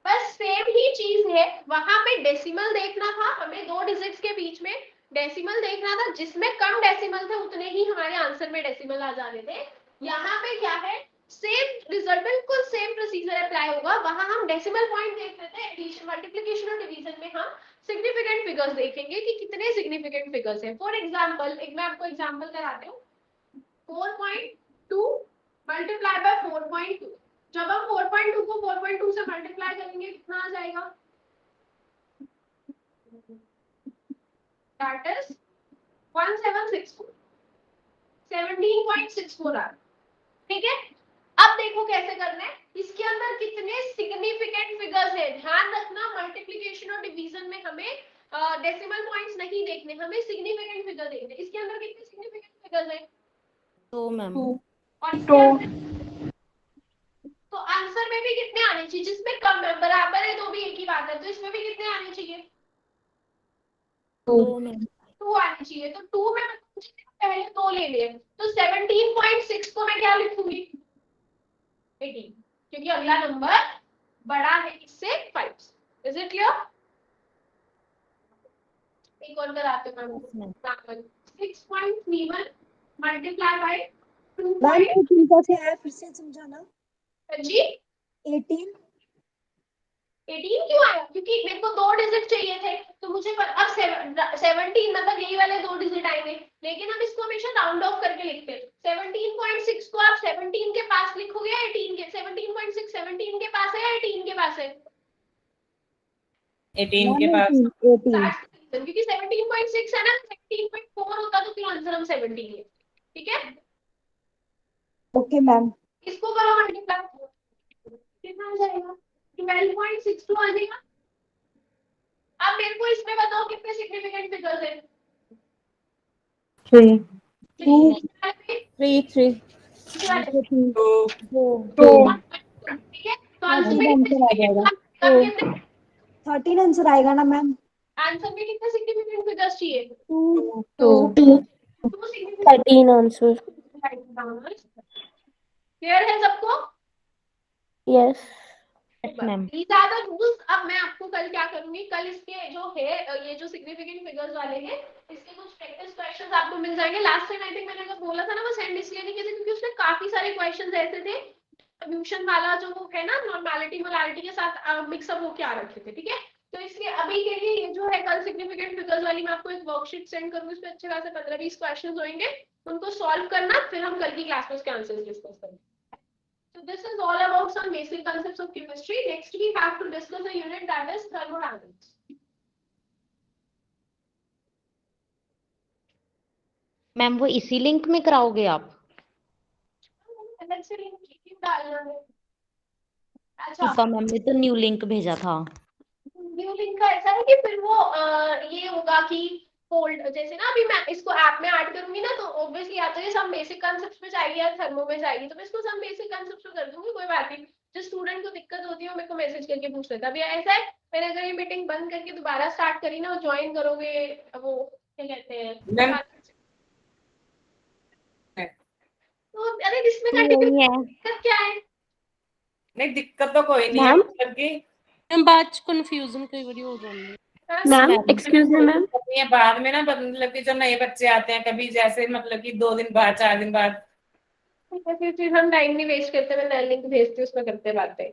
बस सेम ही चीज है, वहां पे डेसिमल देखना था हमें, 2 डिजिट्स के बीच में डेसिमल देखना था, जिसमें कम डेसिमल थे उतने ही हमारे आंसर में डेसिमल आ जाने थे। यहाँ पे क्या है, सेम रिजल्ट, बिल्कुल सेम प्रोसीजर अप्लाई होगा। वहां हम डेसिमल पॉइंट देख रहे थे, एडिशन मल्टीप्लिकेशन और डिवीजन में हम सिग्निफिकेंट फिगर्स देखेंगे कि कितने सिग्निफिकेंट फिगर्स हैं। फॉर एग्जांपल, एक मैं आपको एग्जांपल कराती हूँ, 4.2 मल्टीप्लाई बाय 4.2, जब हम 4.2 को 4.2 से मल्टीप्लाई करेंगे कितना आ जाएगा, दैट इज 1764, 17.64 आ, ठीक है। अब देखो कैसे करना है, इसके अंदर कितने सिग्निफिकेंट फिगर्स है। ध्यान रखना, मल्टीप्लिकेशन और डिवीजन में हमें डेसिमल पॉइंट्स नहीं देखने, हमें सिग्निफिकेंट फिगर देखने। इसके अंदर कितने सिग्निफिकेंट फिगर्स है, 2 मैम। और इसके अंदर तो आंसर में भी कितने आने चाहिए, जिसमें कम है, बराबर है तो भी एक ही बात है, तो इसमें भी कितने आने चाहिए, 2 मैम। 2 आने चाहिए। तो 2 में पहले 2 ले लिए, तो 17.6 को मैं क्या लिखूंगी, 18, क्योंकि अगला नंबर बड़ा है इससे 5। Is it clear? एक और कराते हैं मैम, 6.31 मल्टीप्लाई बाय 2 मैम 18 कैसे आया, फिर से समझाना। जी 18 क्यों आया, क्योंकि मेरे को 2 डिजिट चाहिए थे, तो मुझे अब 17 मतलब यही वाले 2 डिजिट आएंगे, लेकिन हम इसको हमेशा राउंड ऑफ करके लिखते हैं। 17.6 को आप 17 के पास लिखोगे या 18 के, 17.6 17 के पास है या 18 के पास है, 18 के पास। 18 क्योंकि 17.6 है ना, 17.4 होता तो फिर आंसर हम 17 है, ठीक है। Okay ma'am. इसको करो मल्टीप्लाई, कितना आ जाएगा, 12.62 आ जाएगा। अब मेरे को इसमें बताओ कितने सिग्निफिकेंट फिगर्स हैं, 3 2 3 3 ठीक है, तो आंसर में आंसर आ जाएगा। 13 आंसर आएगा ना मैम। आंसर में कितने सिग्निफिकेंट फिगर्स चाहिए, 2 13 आंसर। क्लियर है सबको? Yes ma'am. These are the rules। अब मैं आपको कल क्या करूंगी, कल इसके जो है ये जो सिग्निफिकेंट फिगर्स वाले हैं, इसके कुछ प्रैक्टिस क्वेश्चंस आपको मिल जाएंगे। लास्ट टाइम आई थिंक मैंने अगर बोला था ना, वो सेंड इसलिए नहीं किए थे क्योंकि उसमें काफी सारे क्वेश्चंस ऐसे थे, सॉल्यूशन वाला जो है ना, नॉर्मलिटी मोलालिटी के साथ मिक्सअप होके आ रखे थे, ठीक है। तो इसलिए अभी के लिए ये जो है कल सिग्निफिकेंट फिगर्स वाली मैं आपको एक वर्कशीट सेंड करूंगी, इसमें अच्छे खासे 15-20 क्वेश्चंस होंगे, उनको सॉल्व करना, फिर हम कल की क्लास में उसके आंसर्स डिस्कस करेंगे। So this is all about some basic concepts of chemistry. Next we have to discuss a unit that is thermodynamics. Ma'am वो इसी लिंक में कराओगे आप? अलग से लिंक डालना है। अच्छा, दीपा मैम ने तो न्यू लिंक भेजा था। न्यू लिंक का ऐसा है कि फिर वो ये होगा कि फोल्ड, जैसे ना अभी मैं इसको ऐप में ऐड करूंगी ना, तो ऑब्वियसली या तो ये सब बेसिक कांसेप्ट्स में जाएगी या थर्मो में जाएगी, तो मैं इसको सब बेसिक कांसेप्ट्स में कर दूंगी, कोई बात नहीं। जो स्टूडेंट को दिक्कत होती है वो मेरे को मैसेज करके पूछ लेता है। अभी ऐसा है, मैंने अगर ये मीटिंग बंद करके दोबारा स्टार्ट करी ना, ज्वाइन करोगे वो क्या कहते हैं, मैम तो अरे इसमें यही कंटिन्यू है दिक्कत क्या है? नहीं दिक्कत तो कोई नहीं है, मैम? मतलब कि मैम बाद च कंफ्यूजन कई बार हो जाती है। हाँ, मैम तो एक्सक्यूज मी मैम, ये बाद में ना मतलब कि जो नए बच्चे आते हैं कभी जैसे मतलब कि 2 दिन बाद 4 दिन बाद, फिर हम टाइम नहीं वेस्ट करते, मैं नया लिंक भेजती हूँ, उसमें करते बातें।